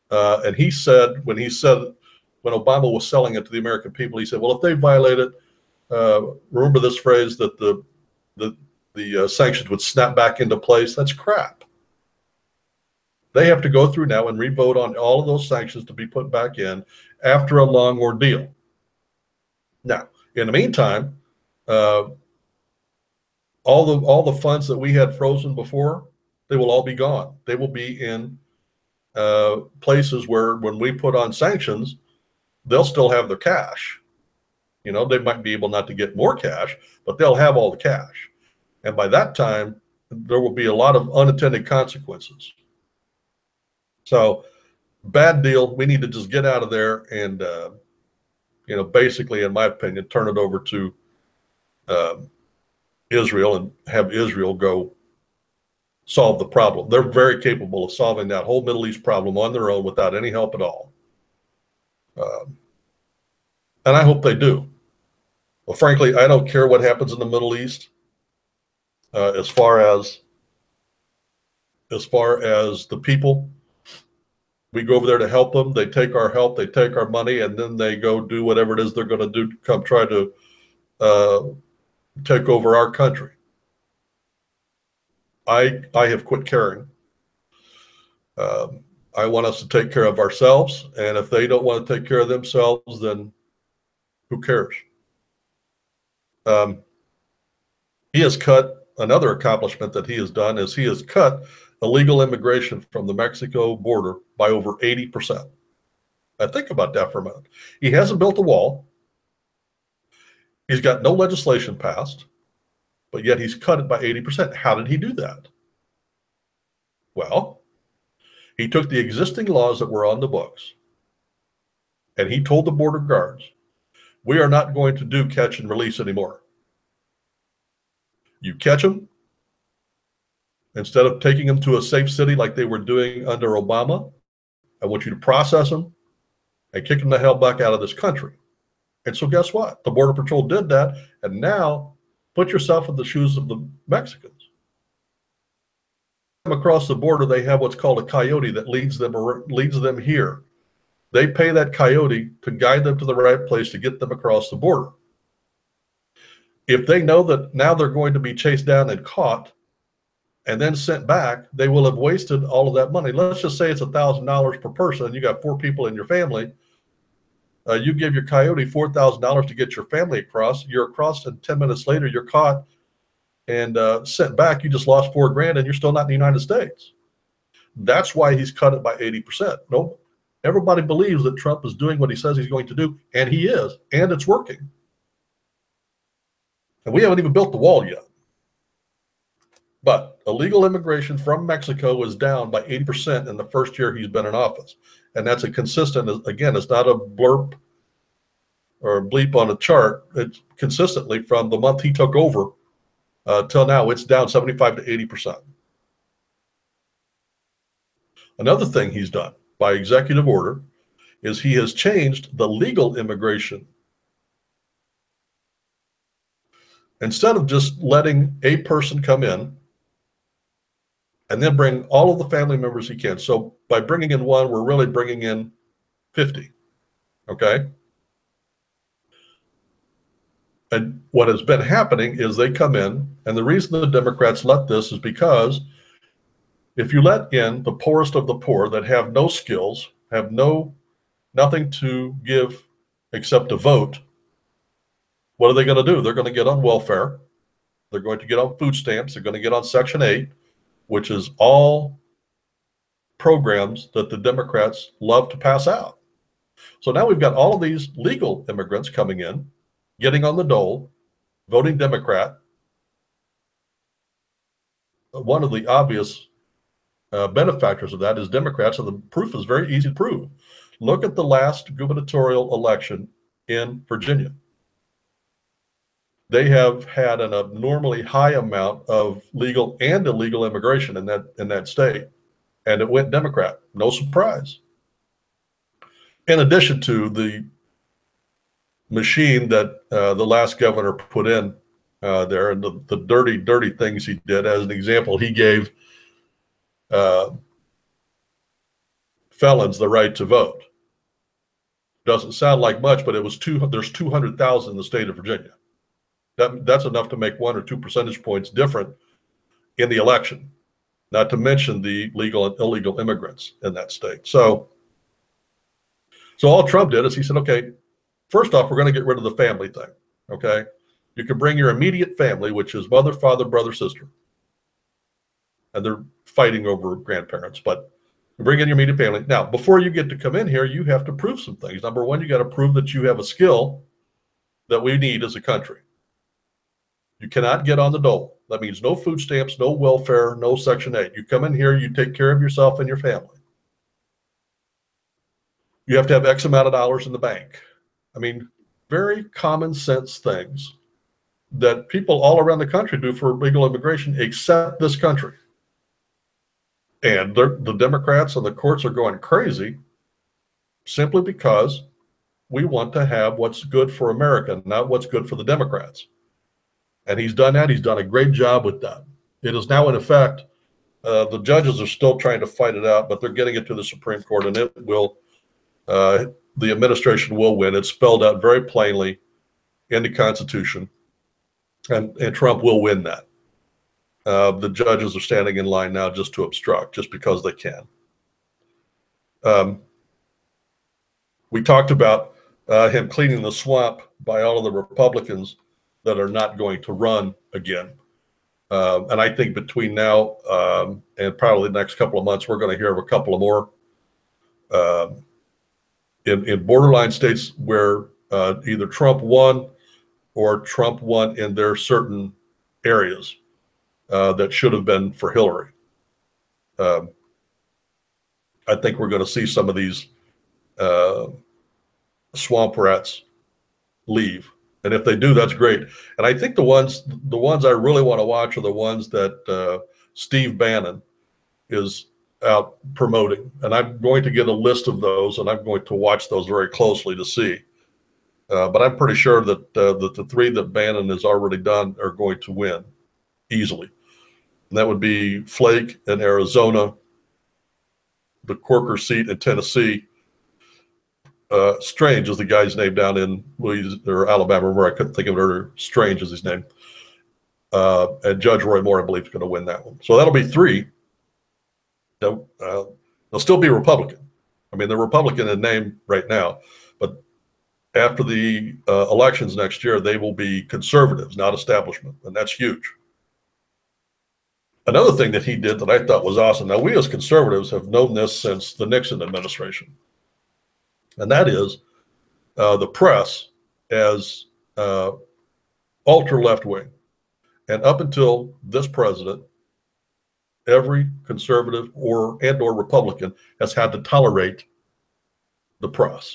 And he said, when Obama was selling it to the American people, he said, well, if they violate it, remember this phrase that the sanctions would snap back into place. That's crap. They have to go through now and re-vote on all of those sanctions to be put back in after a long ordeal. Now, in the meantime, all the funds that we had frozen before, they will all be gone. They will be in places where when we put on sanctions, they'll still have their cash. They might be able not to get more cash, but they'll have all the cash. And by that time, there will be a lot of unintended consequences. So, bad deal. We need to just get out of there and, basically, in my opinion, turn it over to Israel and have Israel go solve the problem. They're very capable of solving that whole Middle East problem on their own without any help at all. And I hope they do. Well, frankly, I don't care what happens in the Middle East as far as the people. We go over there to help them. They take our help, they take our money, and then they go do whatever it is they're going to do to come try to take over our country. I have quit caring. I want us to take care of ourselves, and if they don't want to take care of themselves, then who cares? He has cut, another accomplishment that he has done is he has cut illegal immigration from the Mexico border by over 80%. Now think about that for a minute. He hasn't built a wall. He's got no legislation passed, but yet he's cut it by 80%. How did he do that? Well, he took the existing laws that were on the books and he told the border guards, we are not going to do catch and release anymore. You catch them, instead of taking them to a safe city like they were doing under Obama, I want you to process them and kick them the hell back out of this country. And so guess what? The Border Patrol did that. And now put yourself in the shoes of the Mexicans. Across the border, they have what's called a coyote that leads them here. They pay that coyote to guide them to the right place to get them across the border. If they know that now they're going to be chased down and caught and then sent back, they will have wasted all of that money. Let's just say it's $1,000 per person and you got 4 people in your family. You give your coyote $4,000 to get your family across. You're across, and 10 minutes later, you're caught and sent back. You just lost $4,000 and you're still not in the United States. That's why he's cut it by 80%. No, everybody believes that Trump is doing what he says he's going to do, and he is, and it's working. And we haven't even built the wall yet. But illegal immigration from Mexico is down by 80% in the first year he's been in office. And that's a consistent, again, it's not a blurb or a bleep on a chart. It's consistently from the month he took over till now, it's down 75 to 80%. Another thing he's done by executive order is he has changed the legal immigration. Instead of just letting a person come in and then bring all of the family members he can. So by bringing in one, we're really bringing in 50, okay? And what has been happening is they come in, and the reason the Democrats let this is because if you let in the poorest of the poor that have no skills, have nothing to give except a vote, what are they going to do? They're going to get on welfare. They're going to get on food stamps. They're going to get on Section 8, which is all programs that the Democrats love to pass out. So now we've got all of these legal immigrants coming in, getting on the dole, voting Democrat. One of the obvious benefactors of that is Democrats, and the proof is very easy to prove. Look at the last gubernatorial election in Virginia. They have had an abnormally high amount of legal and illegal immigration in that state, and it went Democrat. No surprise. In addition to the machine that the last governor put in there, and the dirty, dirty things he did. As an example, he gave felons the right to vote. Doesn't sound like much, but it was there's 200,000 in the state of Virginia. That's enough to make 1 or 2 percentage points different in the election, not to mention the legal and illegal immigrants in that state. So all Trump did is he said, okay, first off, we're going to get rid of the family thing, okay? You can bring your immediate family, which is mother, father, brother, sister. And they're fighting over grandparents, but bring in your immediate family. Now, before you get to come in here, you have to prove some things. Number one, you got to prove that you have a skill that we need as a country. You cannot get on the dole. That means no food stamps, no welfare, no Section 8. You come in here, you take care of yourself and your family. You have to have X amount of dollars in the bank. I mean, very common sense things that people all around the country do for legal immigration, except this country. And the Democrats and the courts are going crazy simply because we want to have what's good for America, not what's good for the Democrats. And he's done that. He's done a great job with that. It is now in effect. The judges are still trying to fight it out, but they're getting it to the Supreme Court, and it will. The administration will win. It's spelled out very plainly in the Constitution. and Trump will win that. The judges are standing in line now just to obstruct, just because they can. We talked about him cleaning the swamp by all of the Republicans that are not going to run again. And I think between now and probably the next couple of months, we're going to hear of a couple of more in borderline states where either Trump won or Trump won in their certain areas that should have been for Hillary. I think we're going to see some of these swamp rats leave. And if they do, that's great. And I think the ones I really want to watch are the ones that Steve Bannon is out promoting. And I'm going to get a list of those, and I'm going to watch those very closely to see. But I'm pretty sure that the three that Bannon has already done are going to win easily. And that would be Flake in Arizona, the Corker seat in Tennessee. Strange is the guy's name down in Louisiana or Alabama, where I couldn't think of it earlier. Strange is his name. And Judge Roy Moore, I believe, is going to win that one. So that'll be three. They'll still be Republican. I mean, they're Republican in name right now, but after the elections next year, they will be conservatives, not establishment, and that's huge. Another thing that he did that I thought was awesome. Now, we as conservatives have known this since the Nixon administration, and that is the press as ultra left wing. And up until this president, every conservative or Republican has had to tolerate the press.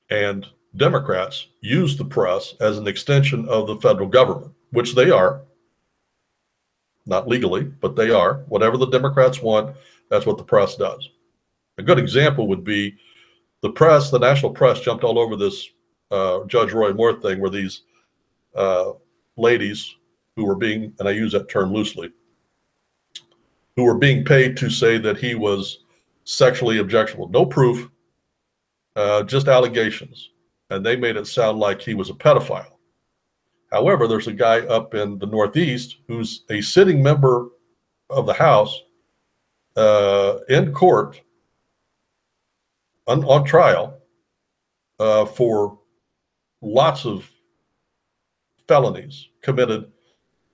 And Democrats use the press as an extension of the federal government, which they are. Not legally, but they are. Whatever the Democrats want, that's what the press does. A good example would be the press, the national press jumped all over this Judge Roy Moore thing, where these ladies who were being, and I use that term loosely, who were being paid to say that he was sexually objectionable. No proof, just allegations. And they made it sound like he was a pedophile. However, there's a guy up in the Northeast who's a sitting member of the House in court on trial for lots of felonies committed,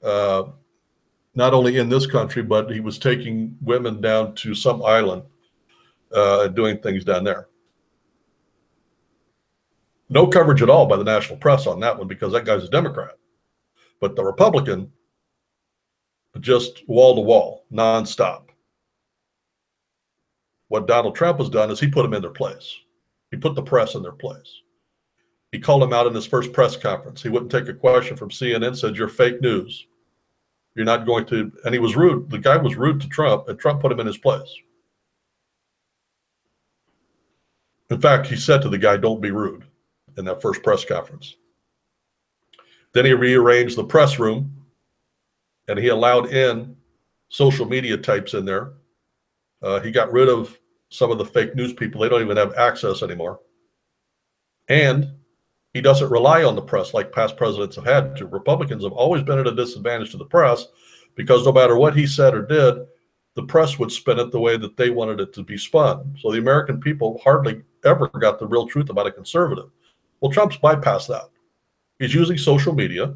not only in this country, but he was taking women down to some island and doing things down there. No coverage at all by the national press on that one because that guy's a Democrat. But the Republican, just wall to wall, nonstop. What Donald Trump has done is he put them in their place. He put the press in their place. He called them out in his first press conference. He wouldn't take a question from CNN, said, "You're fake news. You're not going to," and he was rude. The guy was rude to Trump, and Trump put him in his place. In fact, he said to the guy, "Don't be rude," in that first press conference. Then he rearranged the press room, and he allowed in social media types in there. He got rid of some of the fake news people. They don't even have access anymore. And he doesn't rely on the press like past presidents have had to. Republicans have always been at a disadvantage to the press because no matter what he said or did, the press would spin it the way that they wanted it to be spun. So the American people hardly ever got the real truth about a conservative. Well, Trump's bypassed that. He's using social media.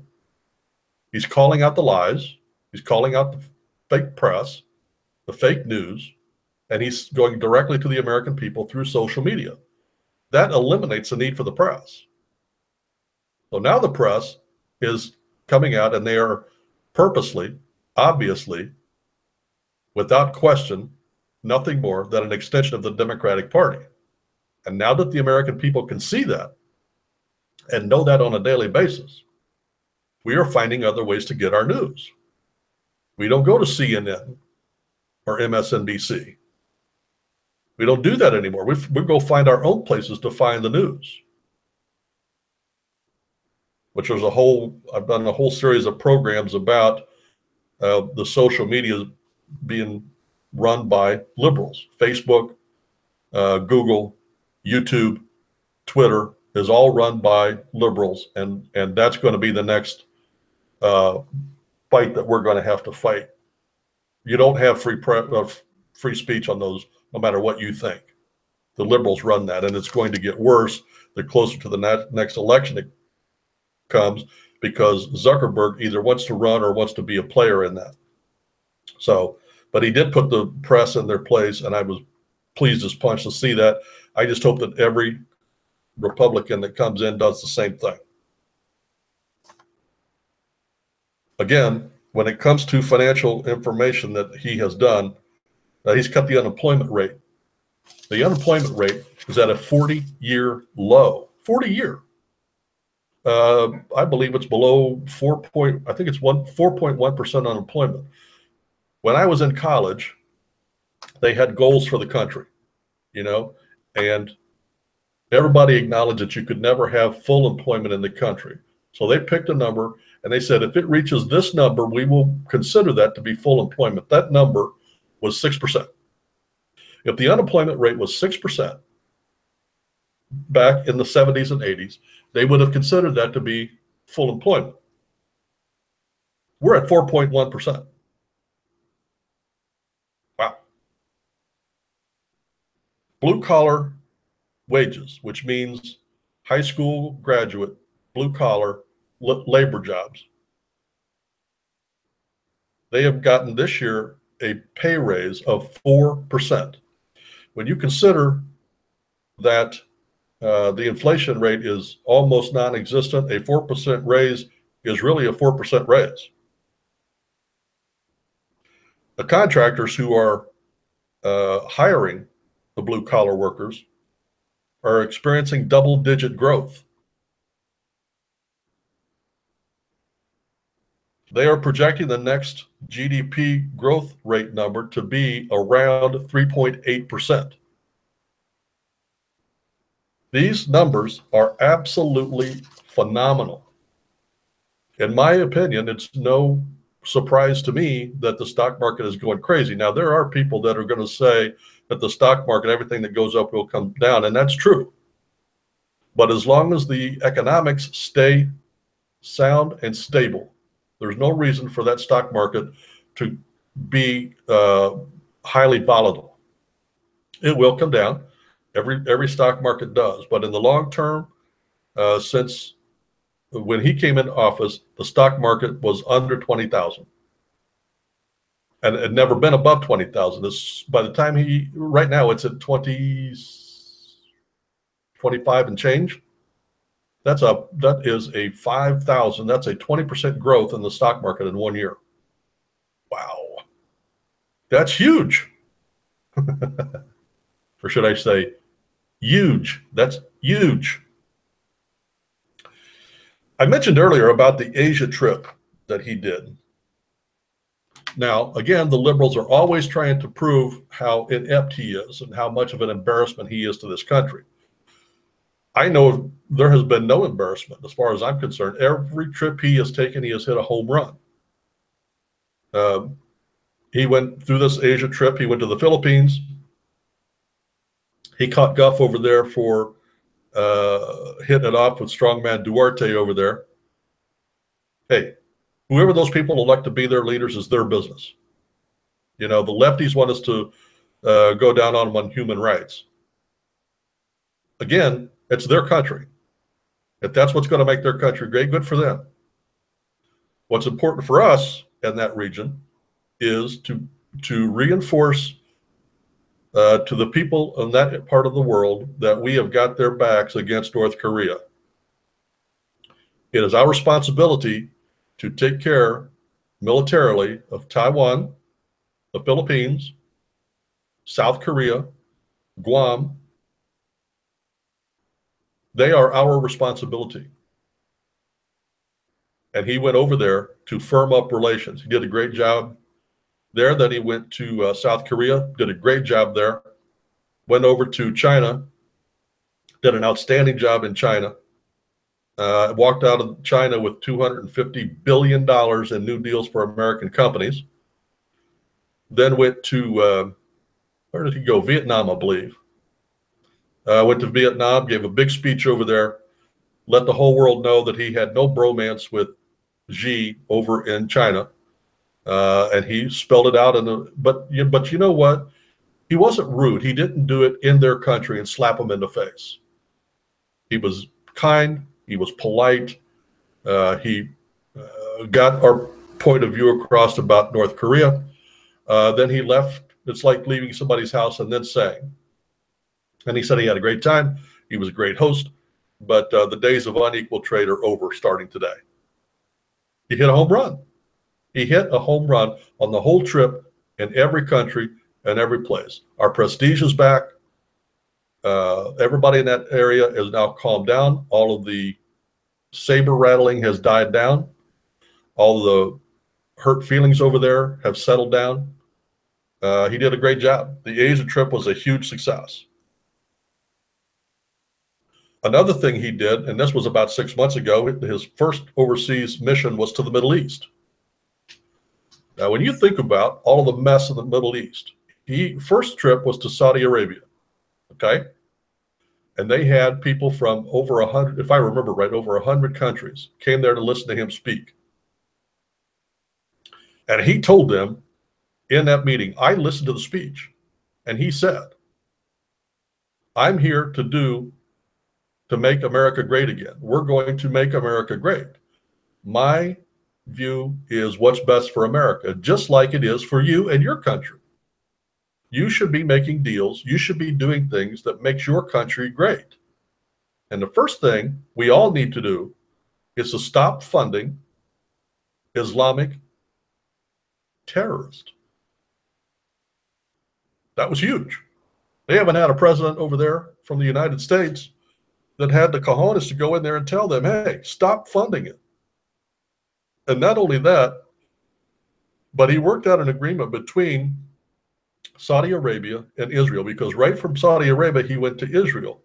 He's calling out the lies. He's calling out the fake press, the fake news, and he's going directly to the American people through social media. That eliminates the need for the press. So now the press is coming out, and they are purposely, obviously, without question, nothing more than an extension of the Democratic Party. And now that the American people can see that and know that on a daily basis, we are finding other ways to get our news. We don't go to CNN or MSNBC. We don't do that anymore. We go find our own places to find the news. Which there's I've done a whole series of programs about the social media being run by liberals. Facebook, Google, YouTube, Twitter is all run by liberals, and that's going to be the next uh, fight that we're going to have to fight. You don't have free speech on those, no matter what you think. The liberals run that, and it's going to get worse the closer to the next election it comes, because Zuckerberg either wants to run or wants to be a player in that. So, but he did put the press in their place, and I was pleased as punch to see that. I just hope that every Republican that comes in does the same thing. Again, when it comes to financial information that he has done, he's cut the unemployment rate. The unemployment rate is at a 40-year low. 40-year. I believe it's below 4.1% unemployment. When I was in college, they had goals for the country, and everybody acknowledged that you could never have full employment in the country. So they picked a number, and they said, if it reaches this number, we will consider that to be full employment. That number was 6%. If the unemployment rate was 6% back in the 70s and 80s, they would have considered that to be full employment. We're at 4.1%. Wow. Blue collar wages, which means high school graduate, blue collar labor jobs. They have gotten this year a pay raise of 4%. When you consider that the inflation rate is almost non-existent, a 4% raise is really a 4% raise. The contractors who are hiring the blue collar workers are experiencing double-digit growth. They are projecting the next GDP growth rate number to be around 3.8%. These numbers are absolutely phenomenal. In my opinion, it's no surprise to me that the stock market is going crazy. Now, there are people that are going to say that the stock market, everything that goes up will come down, and that's true. But as long as the economics stay sound and stable, there's no reason for that stock market to be highly volatile. It will come down. Every stock market does. But in the long term, since when he came into office, the stock market was under 20,000. And it had never been above 20,000. By the time right now it's at 25 and change. That is a 5,000. That's a 20% growth in the stock market in 1 year. Wow. That's huge. Or should I say huge? That's huge. I mentioned earlier about the Asia trip that he did. Now, again, the liberals are always trying to prove how inept he is and how much of an embarrassment he is to this country. I know there has been no embarrassment as far as I'm concerned. Every trip he has taken, he has hit a home run. He went through this Asia trip. He went to the Philippines. He caught guff over there for hitting it off with strongman Duarte over there. Hey, whoever those people elect to be their leaders is their business. The lefties want us to go down on them on human rights. Again, it's their country. If that's what's going to make their country great, good for them. What's important for us in that region is to reinforce to the people in that part of the world that we have got their backs against North Korea. It is our responsibility to take care militarily of Taiwan, the Philippines, South Korea, Guam. They are our responsibility. And he went over there to firm up relations. He did a great job there. Then he went to South Korea, did a great job there. Went over to China, did an outstanding job in China. Walked out of China with $250 billion in new deals for American companies. Then went to, where did he go? Vietnam, I believe. Went to Vietnam, gave a big speech over there, let the whole world know that he had no bromance with Xi over in China, and he spelled it out in the. But you know what? He wasn't rude. He didn't do it in their country and slap them in the face. He was kind. He was polite. He got our point of view across about North Korea. Then he left. It's like leaving somebody's house and then saying. And he said he had a great time. He was a great host. But the days of unequal trade are over starting today. He hit a home run. He hit a home run on the whole trip in every country and every place. Our prestige is back. Everybody in that area is now calmed down. All of the saber rattling has died down. All the hurt feelings over there have settled down. He did a great job. The Asia trip was a huge success. Another thing he did, and this was about 6 months ago, his first overseas mission was to the Middle East. Now, when you think about all of the mess in the Middle East, first trip was to Saudi Arabia, okay? And they had people from over 100, if I remember right, over 100 countries came there to listen to him speak. And he told them in that meeting, I listened to the speech, and he said, I'm here to make America great again. We're going to make America great. My view is what's best for America, just like it is for you and your country. You should be making deals. You should be doing things that makes your country great. And the first thing we all need to do is to stop funding Islamic terrorists. That was huge. They haven't had a president over there from the United States that had the cojones to go in there and tell them, hey, stop funding it. And not only that, but he worked out an agreement between Saudi Arabia and Israel, because right from Saudi Arabia, he went to Israel.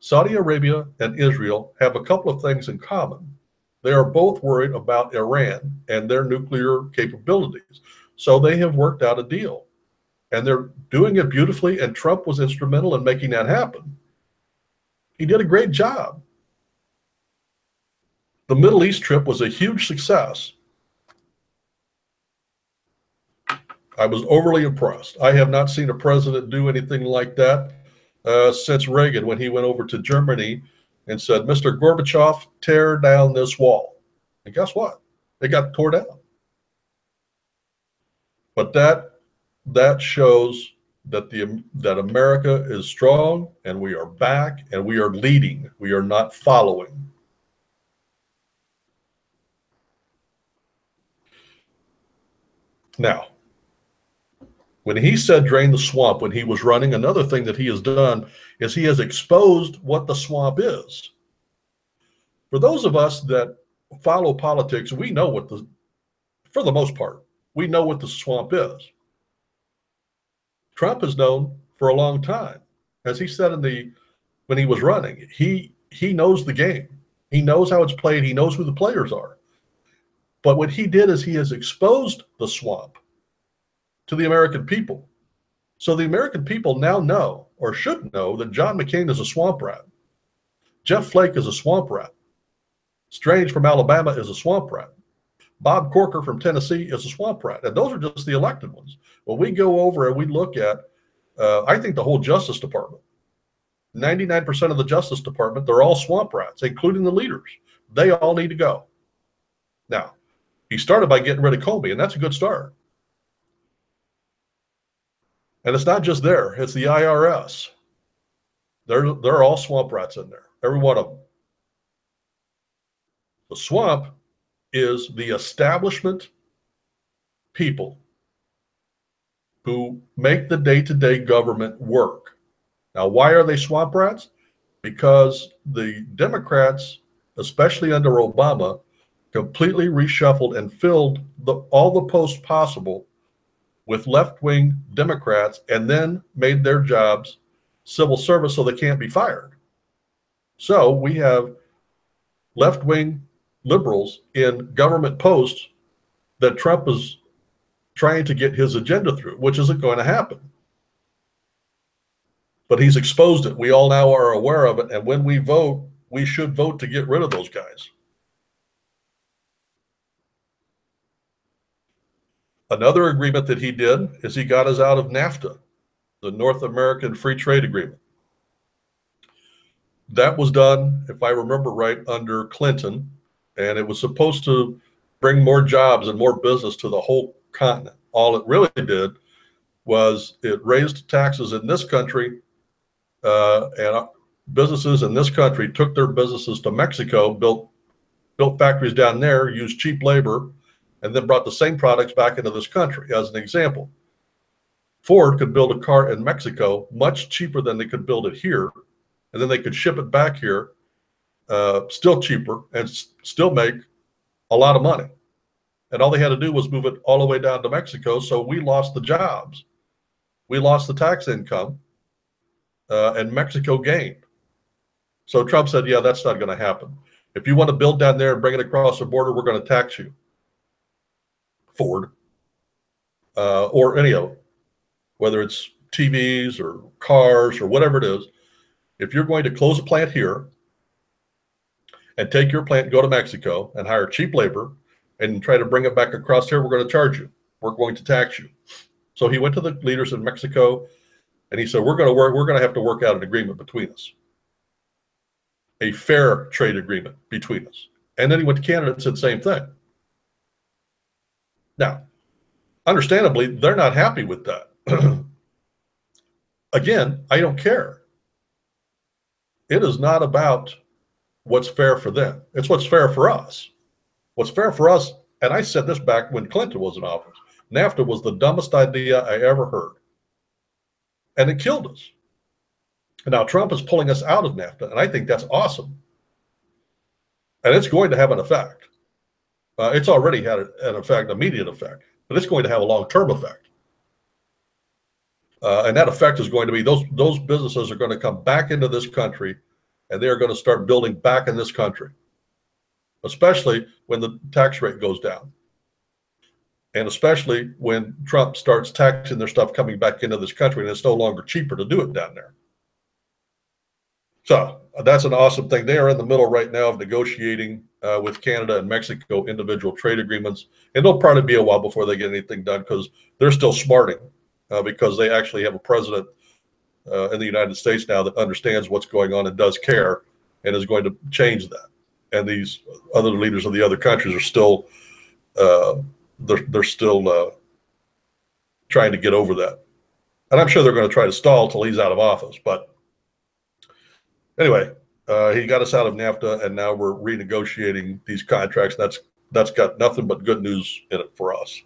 Saudi Arabia and Israel have a couple of things in common. They are both worried about Iran and their nuclear capabilities. So they have worked out a deal. And they're doing it beautifully, and Trump was instrumental in making that happen. He did a great job. The Middle East trip was a huge success. I was overly impressed. I have not seen a president do anything like that since Reagan, when he went over to Germany and said, Mr. Gorbachev, tear down this wall. And guess what? It got tore down. But that shows that America is strong, and we are back, and we are leading. We are not following. Now, when he said drain the swamp when he was running, another thing that he has done is he has exposed what the swamp is. For those of us that follow politics, we know for the most part, we know what the swamp is. Trump has known for a long time. As he said when he was running, he knows the game. He knows how it's played. He knows who the players are. But what he did is he has exposed the swamp to the American people. So the American people now know, or should know, that John McCain is a swamp rat. Jeff Flake is a swamp rat. Strange from Alabama is a swamp rat. Bob Corker from Tennessee is a swamp rat. And those are just the elected ones. When we go over and we look at, I think the whole Justice Department, 99% of the Justice Department, they're all swamp rats, including the leaders. They all need to go. Now, he started by getting rid of Comey, and that's a good start. And it's not just there, it's the IRS. They're all swamp rats in there, every one of them. The swamp is the establishment people who make the day-to-day government work. Now, why are they swamp rats? Because the Democrats, especially under Obama, completely reshuffled and filled all the posts possible with left-wing Democrats, and then made their jobs civil service so they can't be fired. So we have left-wing liberals in government posts that Trump is trying to get his agenda through, which isn't going to happen. But he's exposed it. We all now are aware of it. And when we vote, we should vote to get rid of those guys. Another agreement that he did is he got us out of NAFTA, the North American Free Trade Agreement. That was done, if I remember right, under Clinton, and it was supposed to bring more jobs and more business to the whole continent. All it really did was it raised taxes in this country, and businesses in this country took their businesses to Mexico, built factories down there, used cheap labor, and then brought the same products back into this country. As an example, Ford could build a car in Mexico much cheaper than they could build it here, and then they could ship it back here, still cheaper, and still make a lot of money. And all they had to do was move it all the way down to Mexico. So we lost the jobs, we lost the tax income, and Mexico gained. So Trump said, yeah, that's not going to happen. If you want to build down there and bring it across the border, we're going to tax you. Ford, or any of them, whether it's TVs or cars or whatever it is. If you're going to close a plant here and take your plant, go to Mexico and hire cheap labor and try to bring it back across here, we're going to charge you. We're going to tax you. So he went to the leaders in Mexico and he said, we're going to have to work out an agreement between us, a fair trade agreement between us. And then he went to Canada and said the same thing. Now, understandably, they're not happy with that. Again, I don't care. It is not about what's fair for them. It's what's fair for us. What's fair for us, and I said this back when Clinton was in office, NAFTA was the dumbest idea I ever heard. And it killed us. And now Trump is pulling us out of NAFTA, and I think that's awesome. And it's going to have an effect. It's already had an effect, immediate effect, but it's going to have a long-term effect. And that effect is going to be those businesses are going to come back into this country, and they are going to start building back in this country, especially when the tax rate goes down. And especially when Trump starts taxing their stuff coming back into this country, and it's no longer cheaper to do it down there. So that's an awesome thing. They are in the middle right now of negotiating with Canada and Mexico individual trade agreements. And it'll probably be a while before they get anything done because they're still smarting because they actually have a president in the United States now that understands what's going on and does care and is going to change that. And these other leaders of the other countries are still, they're still trying to get over that. And I'm sure they're going to try to stall till he's out of office. But anyway, he got us out of NAFTA, and now we're renegotiating these contracts. That's got nothing but good news in it for us.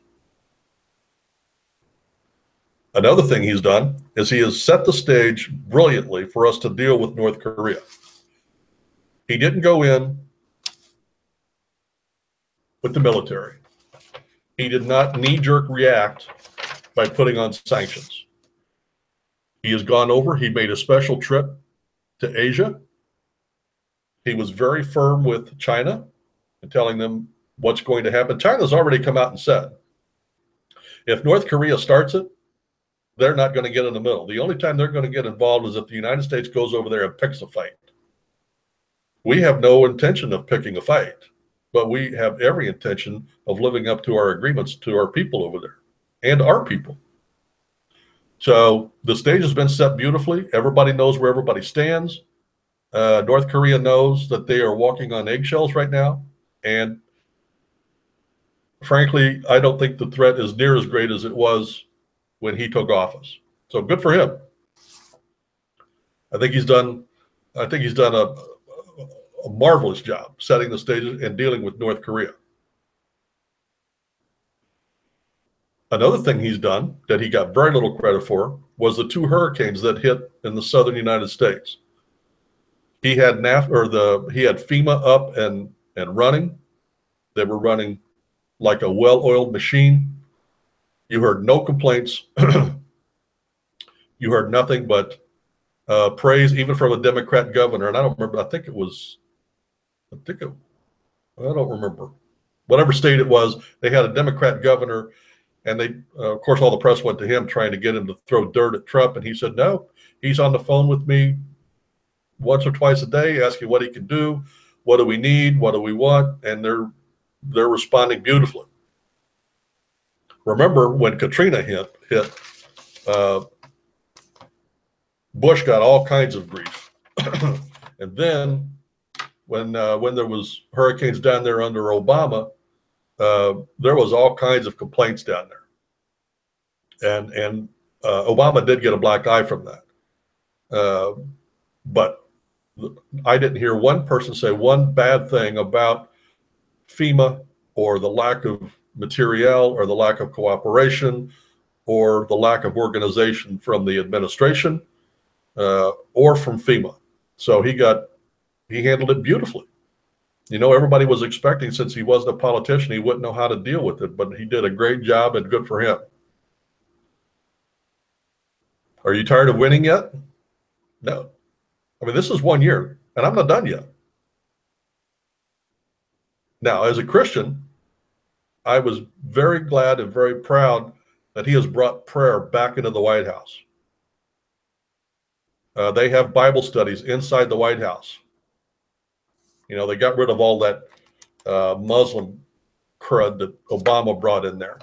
Another thing he's done is he has set the stage brilliantly for us to deal with North Korea. He didn't go in with the military. He did not knee-jerk react by putting on sanctions. He has gone over, he made a special trip to Asia. He was very firm with China and telling them what's going to happen. China's already come out and said, if North Korea starts it, they're not going to get in the middle. The only time they're going to get involved is if the United States goes over there and picks a fight. We have no intention of picking a fight, but we have every intention of living up to our agreements to our people over there and our people. So the stage has been set beautifully. Everybody knows where everybody stands. North Korea knows that they are walking on eggshells right now. And frankly, I don't think the threat is near as great as it was when he took office. So good for him. I think he's done a marvelous job setting the stage and dealing with North Korea. Another thing he's done that he got very little credit for was the 2 hurricanes that hit in the southern United States. He had FEMA up and running. They were running like a well-oiled machine. You heard no complaints. You heard nothing but praise, even from a Democrat governor. And I don't remember. I don't remember. Whatever state it was, they had a Democrat governor, and they, of course, all the press went to him trying to get him to throw dirt at Trump. And he said, no, he's on the phone with me once or twice a day, asking what he can do, what do we need, what do we want, and they're responding beautifully. remember when Katrina hit, uh, Bush got all kinds of grief. And then when there was hurricanes down there under Obama, there was all kinds of complaints down there. And Obama did get a black eye from that. But I didn't hear one person say one bad thing about FEMA or the lack of materiel or the lack of cooperation or the lack of organization from the administration or from FEMA. So he handled it beautifully. You know, everybody was expecting, since he wasn't a politician, he wouldn't know how to deal with it, but he did a great job, and good for him. Are you tired of winning yet? No. I mean, this is 1 year, and I'm not done yet. Now, as a Christian, I was very glad and very proud that he has brought prayer back into the White House. They have Bible studies inside the White House. You know, they got rid of all that Muslim crud that Obama brought in there.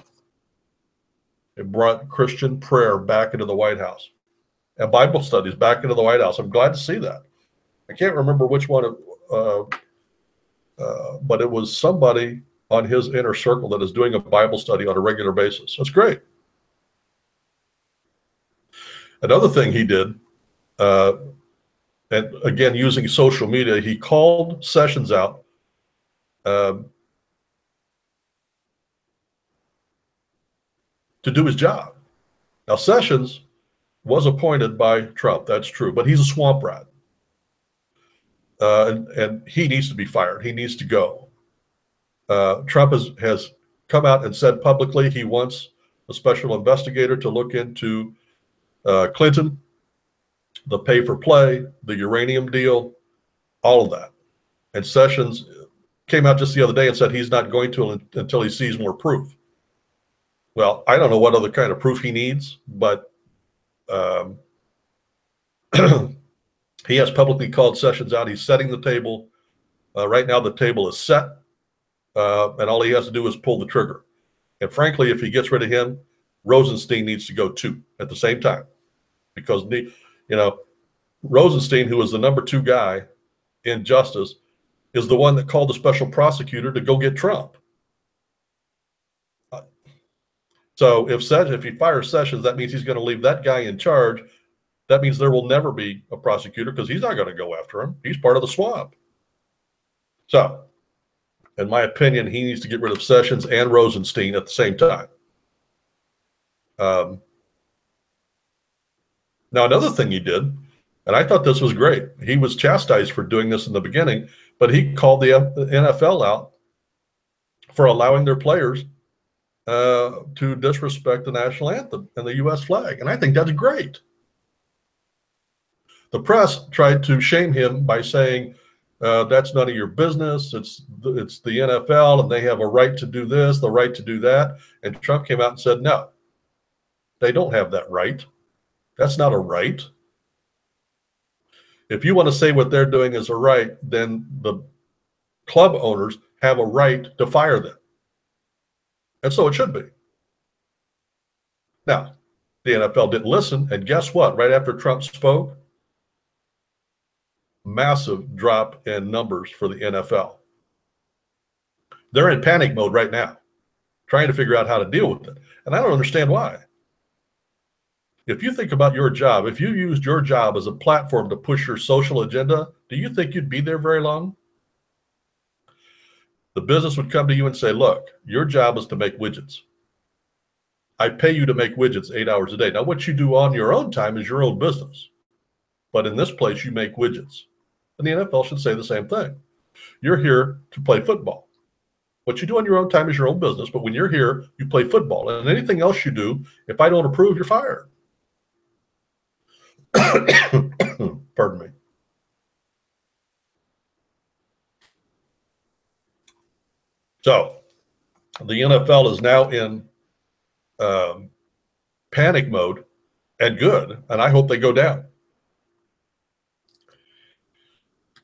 It brought Christian prayer back into the White House and Bible studies back into the White House. I'm glad to see that. I can't remember which one, but it was somebody on his inner circle that is doing a Bible study on a regular basis. That's great. Another thing he did, and again, using social media, he called Sessions out to do his job. Now, Sessions was appointed by Trump, that's true, but he's a swamp rat. And he needs to be fired. He needs to go. Trump has come out and said publicly he wants a special investigator to look into Clinton, the pay for play, the uranium deal, all of that. And Sessions came out just the other day and said he's not going to until he sees more proof. Well, I don't know what other kind of proof he needs, but he has publicly called Sessions out. He's setting the table. Right now, the table is set, and all he has to do is pull the trigger. And frankly, if he gets rid of him, Rosenstein needs to go too at the same time, because Rosenstein, who was the number 2 guy in justice, is the one that called the special prosecutor to go get Trump. So if he fires Sessions, that means he's going to leave that guy in charge. That means there will never be a prosecutor, because he's not going to go after him. He's part of the swamp. So, in my opinion, he needs to get rid of Sessions and Rosenstein at the same time. Now, another thing he did, and I thought this was great. He was chastised for doing this in the beginning, but he called the NFL out for allowing their players to disrespect the national anthem and the U.S. flag. And I think that's great. The press tried to shame him by saying, that's none of your business. It's the NFL, and they have a right to do this, the right to do that. And Trump came out and said, no, they don't have that right. That's not a right. If you want to say what they're doing is a right, then the club owners have a right to fire them. And so it should be. Now, the NFL didn't listen, and guess what? Right after Trump spoke, massive drop in numbers for the NFL. They're in panic mode right now, trying to figure out how to deal with it. And I don't understand why. If you think about your job, if you used your job as a platform to push your social agenda, do you think you'd be there very long? The business would come to you and say, look, your job is to make widgets. I pay you to make widgets 8 hours a day. Now, what you do on your own time is your own business. But in this place, you make widgets. And the NFL should say the same thing. You're here to play football. What you do on your own time is your own business. But when you're here, you play football. And anything else you do, if I don't approve, you're fired. Pardon me. So the NFL is now in panic mode, and good, and I hope they go down.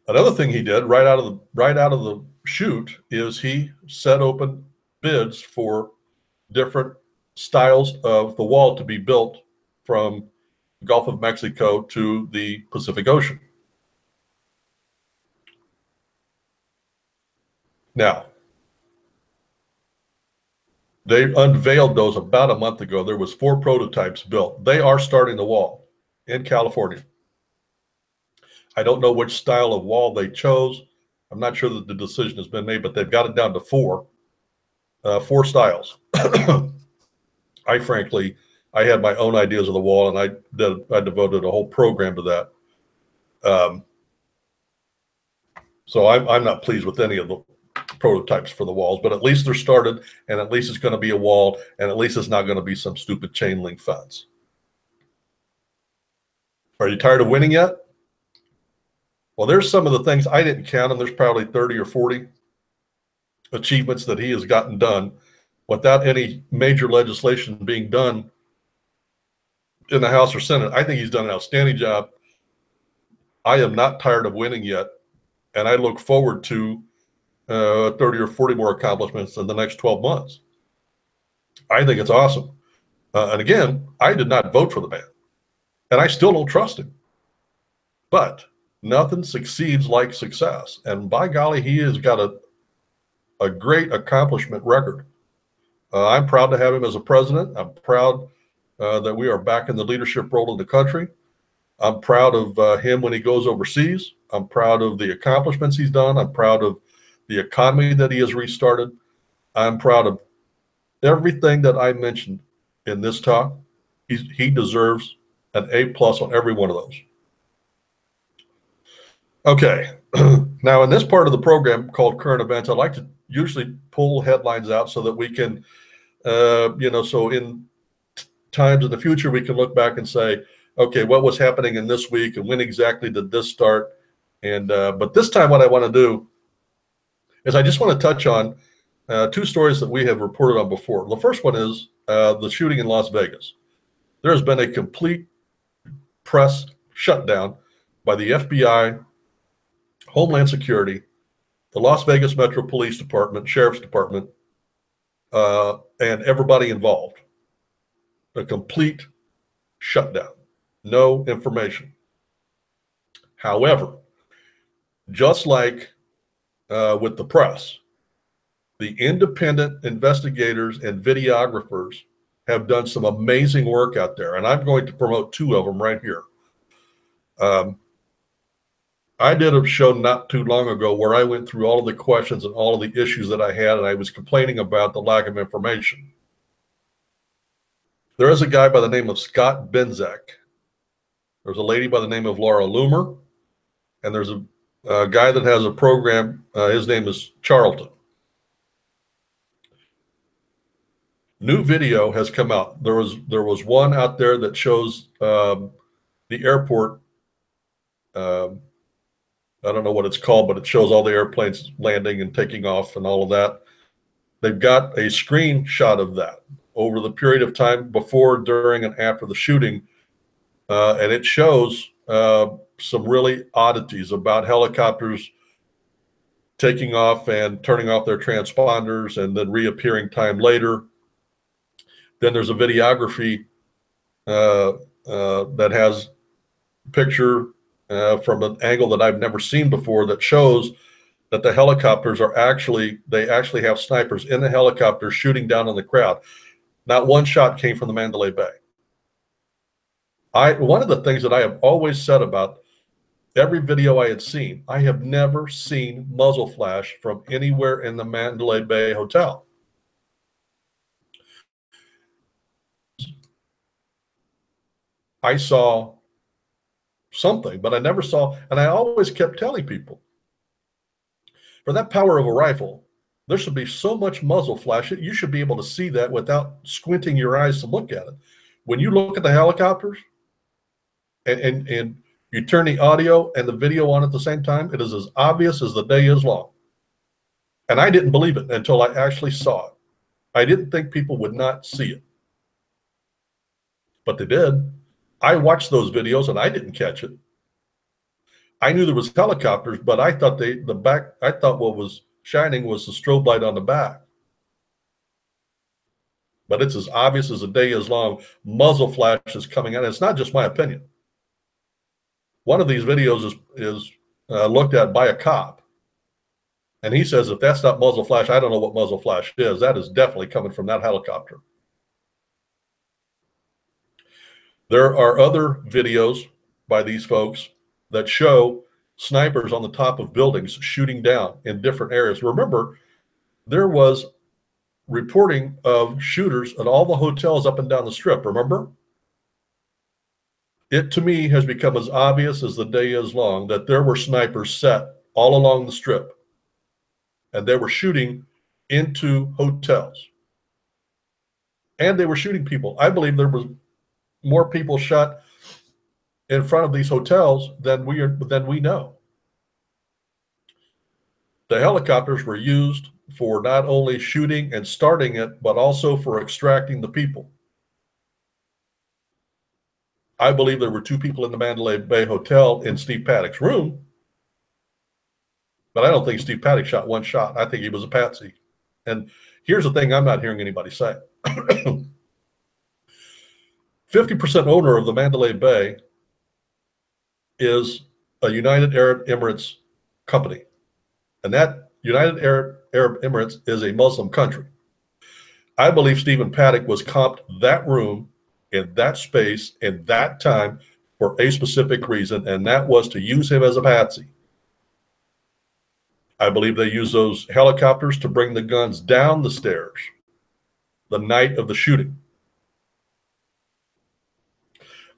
Another thing he did right out of the chute is he set open bids for different styles of the wall to be built from the Gulf of Mexico to the Pacific Ocean. Now, they unveiled those about a month ago. There was 4 prototypes built. They are starting the wall in California. I don't know which style of wall they chose. I'm not sure that the decision has been made, but they've got it down to 4 styles. I had my own ideas of the wall, and I devoted a whole program to that. So I'm not pleased with any of the prototypes for the walls, but at least they're started, and at least it's going to be a wall, and at least it's not going to be some stupid chain link fence. Are you tired of winning yet? Well, there's some of the things I didn't count, and there's probably 30 or 40 achievements that he has gotten done without any major legislation being done in the House or Senate. I think he's done an outstanding job. I am not tired of winning yet, and I look forward to 30 or 40 more accomplishments in the next 12 months. I think it's awesome. And again, I did not vote for the man, and I still don't trust him. But nothing succeeds like success. And by golly, he has got a great accomplishment record. I'm proud to have him as a president. I'm proud that we are back in the leadership role in the country. I'm proud of him when he goes overseas. I'm proud of the accomplishments he's done. I'm proud of the economy that he has restarted. I'm proud of everything that I mentioned in this talk. He deserves an A+ on every one of those. Okay, now in this part of the program called Current Events, I like to usually pull headlines out so that we can, so in times in the future, we can look back and say, okay, what was happening in this week and when exactly did this start? And but this time what I want to do is I just want to touch on 2 stories that we have reported on before. The first one is the shooting in Las Vegas. There has been a complete press shutdown by the FBI, Homeland Security, the Las Vegas Metro Police Department, Sheriff's Department, and everybody involved. A complete shutdown. No information. However, just like with the press, the independent investigators and videographers have done some amazing work out there, and I'm going to promote 2 of them right here. I did a show not too long ago where I went through all of the questions and all of the issues that I had, and I was complaining about the lack of information. There is a guy by the name of Scott Benzak. There's a lady by the name of Laura Loomer, and there's a guy that has a program. His name is Charlton. New video has come out. There was one out there that shows the airport. I don't know what it's called, but it shows all the airplanes landing and taking off and all of that. They've got a screenshot of that over the period of time before, during, and after the shooting. And it shows some really oddities about helicopters taking off and turning off their transponders and then reappearing time later. Then there's a videography that has a picture from an angle that I've never seen before that shows that the helicopters they actually have snipers in the helicopters shooting down on the crowd. Not one shot came from the Mandalay Bay. One of the things that I have always said about every video I had seen, I have never seen muzzle flash from anywhere in the Mandalay Bay Hotel. I saw something, but I never saw, and I always kept telling people, for that power of a rifle, there should be so much muzzle flash, you should be able to see that without squinting your eyes to look at it. When you look at the helicopters and you turn the audio and the video on at the same time, it is as obvious as the day is long. And I didn't believe it until I actually saw it. I didn't think people would not see it, but they did. I watched those videos and I didn't catch it. I knew there was helicopters, but I thought what was shining was the strobe light on the back. but it's as obvious as the day is long. Muzzle flash is coming out. It's not just my opinion. One of these videos is looked at by a cop, and he says, if that's not muzzle flash, I don't know what muzzle flash is. That is definitely coming from that helicopter. There are other videos by these folks that show snipers on the top of buildings shooting down in different areas. Remember, there was reporting of shooters at all the hotels up and down the strip, remember? It, to me, has become as obvious as the day is long that there were snipers set all along the strip, and they were shooting into hotels. And they were shooting people. I believe there was more people shot in front of these hotels than we know. The helicopters were used for not only shooting and starting it, but also for extracting the people. I believe there were 2 people in the Mandalay Bay Hotel in Steve Paddock's room, but I don't think Steve Paddock shot one shot. I think he was a patsy. And here's the thing I'm not hearing anybody say. 50% owner of the Mandalay Bay is a United Arab Emirates company. And that United Arab Emirates is a Muslim country. I believe Stephen Paddock was comped that room in that space in that time for a specific reason, and that was to use him as a patsy. I believe they used those helicopters to bring the guns down the stairs the night of the shooting.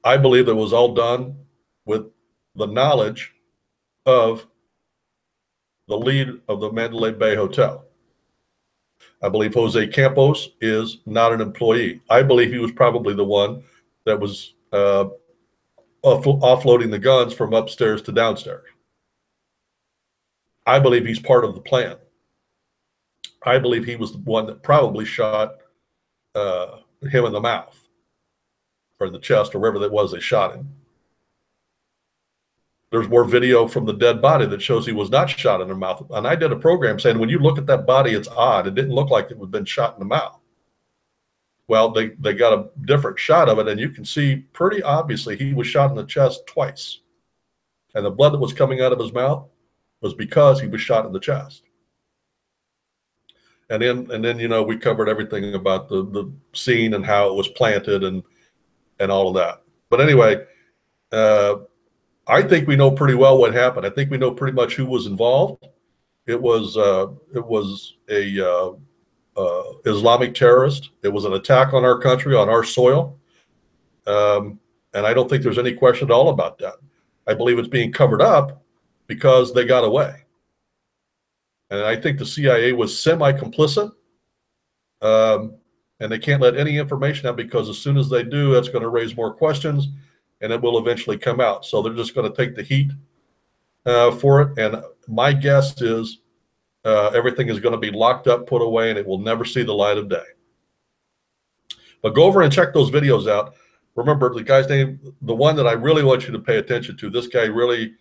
I believe it was all done with the knowledge of the lead of the Mandalay Bay Hotel. I believe Jose Campos is not an employee. I believe he was probably the one that was offloading the guns from upstairs to downstairs. I believe he's part of the plan. I believe he was the one that probably shot him in the mouth or in the chest or wherever that was they shot him. There's more video from the dead body that shows he was not shot in the mouth. And I did a program saying, when you look at that body, it's odd. It didn't look like it had been shot in the mouth. Well, they got a different shot of it, and you can see pretty obviously he was shot in the chest twice. And the blood that was coming out of his mouth was because he was shot in the chest. And then you know, we covered everything about the scene and how it was planted and all of that. But anyway, I think we know pretty well what happened. I think we know pretty much who was involved. It was a Islamic terrorist. It was an attack on our country, on our soil, and I don't think there's any question at all about that. I believe it's being covered up because they got away, and I think the CIA was semi-complicit, and they can't let any information out because as soon as they do, that's going to raise more questions. And it will eventually come out. So they're just going to take the heat for it. And my guess is everything is going to be locked up, put away, and it will never see the light of day. But go over and check those videos out. Remember, the guy's name, the one that I really want you to pay attention to, this guy really,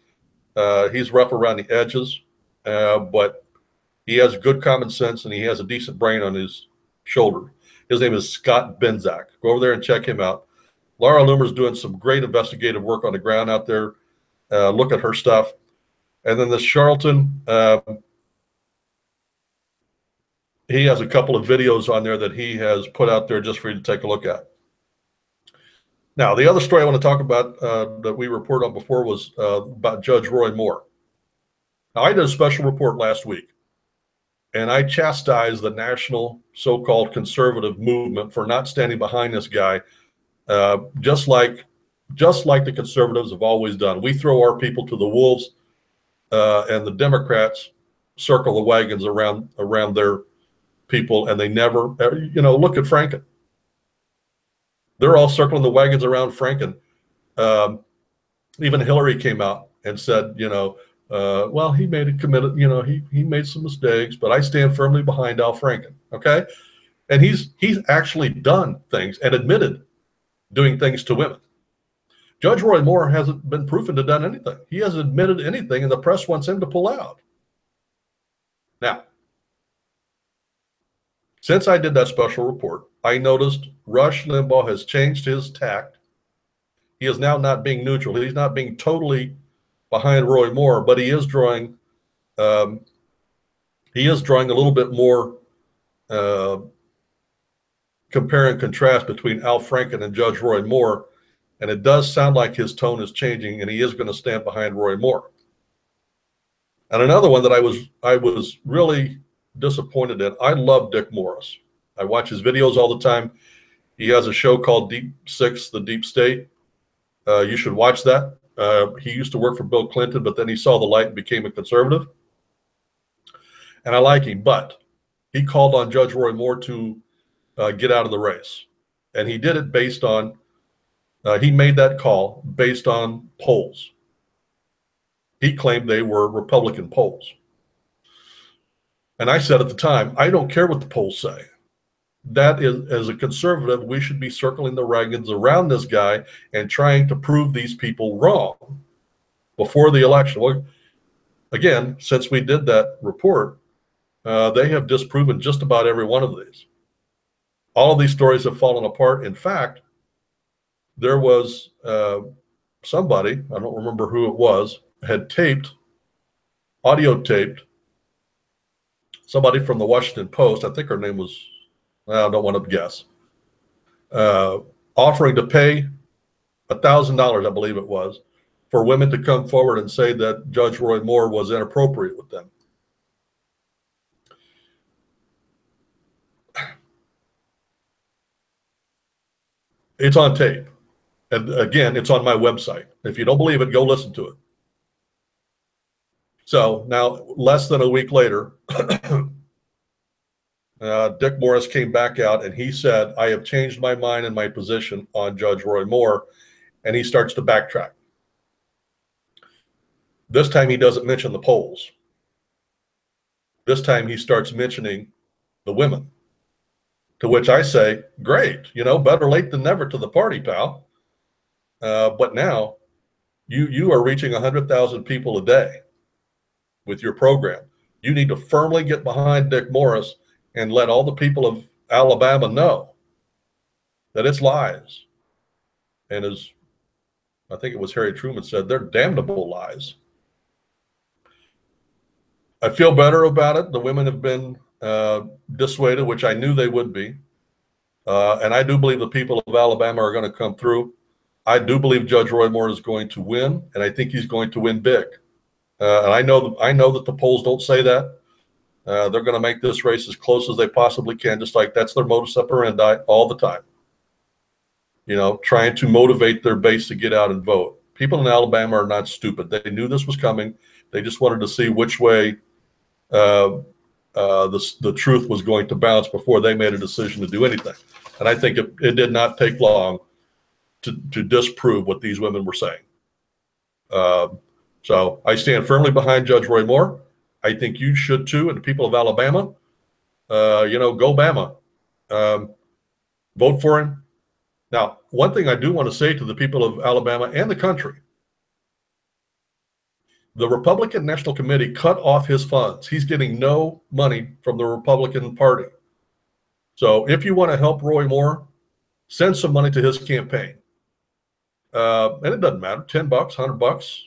he's rough around the edges, but he has good common sense and he has a decent brain on his shoulder. His name is Scott Benzak. Go over there and check him out. Laura Loomer's doing some great investigative work on the ground out there. Look at her stuff. And then this Charlton, he has a couple of videos on there that he has put out there just for you to take a look at. Now, the other story I want to talk about that we reported on before was about Judge Roy Moore. Now, I did a special report last week, and I chastised the national so-called conservative movement for not standing behind this guy. Just like the conservatives have always done. We throw our people to the wolves, and the Democrats circle the wagons around their people, and they never, you know, look at Franken. They're all circling the wagons around Franken. Even Hillary came out and said, you know, well, he made some mistakes, but I stand firmly behind Al Franken. Okay, and he's actually done things and admitted doing things to women. Judge Roy Moore hasn't been proven to have done anything. He hasn't admitted anything, and the press wants him to pull out. Now, since I did that special report, I noticed Rush Limbaugh has changed his tact. He is now not being neutral. He's not being totally behind Roy Moore, but he is drawing a little bit more uh, compare and contrast between Al Franken and Judge Roy Moore, and it does sound like his tone is changing, and he is going to stand behind Roy Moore. And another one that I was really disappointed in. I love Dick Morris. I watch his videos all the time. He has a show called Deep Six, The Deep State. You should watch that. He used to work for Bill Clinton, but then he saw the light and became a conservative. And I like him, but he called on Judge Roy Moore to get out of the race. And he did it based on, he made that call based on polls. He claimed they were Republican polls. And I said at the time, I don't care what the polls say. That is, as a conservative, we should be circling the wagons around this guy and trying to prove these people wrong before the election. Well, again, since we did that report, they have disproven just about every one of these. All of these stories have fallen apart. In fact, there was somebody, I don't remember who it was, had audio taped somebody from the Washington Post. I think her name was, I don't want to guess, offering to pay $1,000, I believe it was, for women to come forward and say that Judge Roy Moore was inappropriate with them. It's on tape. And again, it's on my website. If you don't believe it, go listen to it. So now, less than a week later, Dick Morris came back out and he said, I have changed my mind and my position on Judge Roy Moore, and he starts to backtrack. This time he doesn't mention the polls. This time he starts mentioning the women, to which I say, great, better late than never to the party, pal. But now you are reaching 100,000 people a day with your program. You need to firmly get behind Dick Morris and let all the people of Alabama know that it's lies. And as I think it was Harry Truman said, they're damnable lies. I feel better about it. The women have been dissuaded, which I knew they would be. And I do believe the people of Alabama are going to come through. I do believe Judge Roy Moore is going to win, and I think he's going to win big. And I know that the polls don't say that. They're going to make this race as close as they possibly can, just like that's their modus operandi all the time. Trying to motivate their base to get out and vote. People in Alabama are not stupid. They knew this was coming. They just wanted to see which way the truth was going to bounce before they made a decision to do anything. And I think it did not take long to disprove what these women were saying. So I stand firmly behind Judge Roy Moore. I think you should too, and the people of Alabama. Go Bama. Vote for him. Now, one thing I do want to say to the people of Alabama and the country, the Republican National Committee cut off his funds. He's getting no money from the Republican Party. So if you want to help Roy Moore, send some money to his campaign. And it doesn't matter, $10, $100,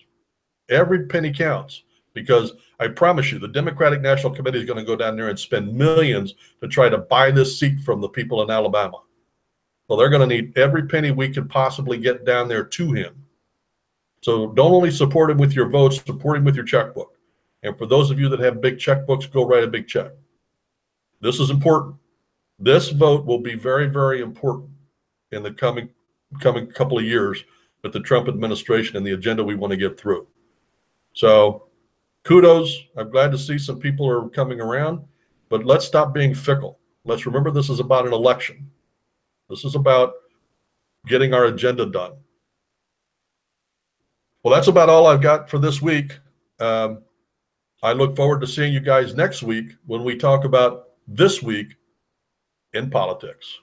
every penny counts, because I promise you, the Democratic National Committee is going to go down there and spend millions to try to buy this seat from the people in Alabama. So they're going to need every penny we can possibly get down there to him. So don't only support him with your votes, support him with your checkbook. And for those of you that have big checkbooks, go write a big check. This is important. This vote will be very, very important in the coming couple of years with the Trump administration and the agenda we want to get through. So kudos. I'm glad to see some people are coming around, but let's stop being fickle. Let's remember this is about an election. This is about getting our agenda done. Well, that's about all I've got for this week. I look forward to seeing you guys next week when we talk about this week in politics.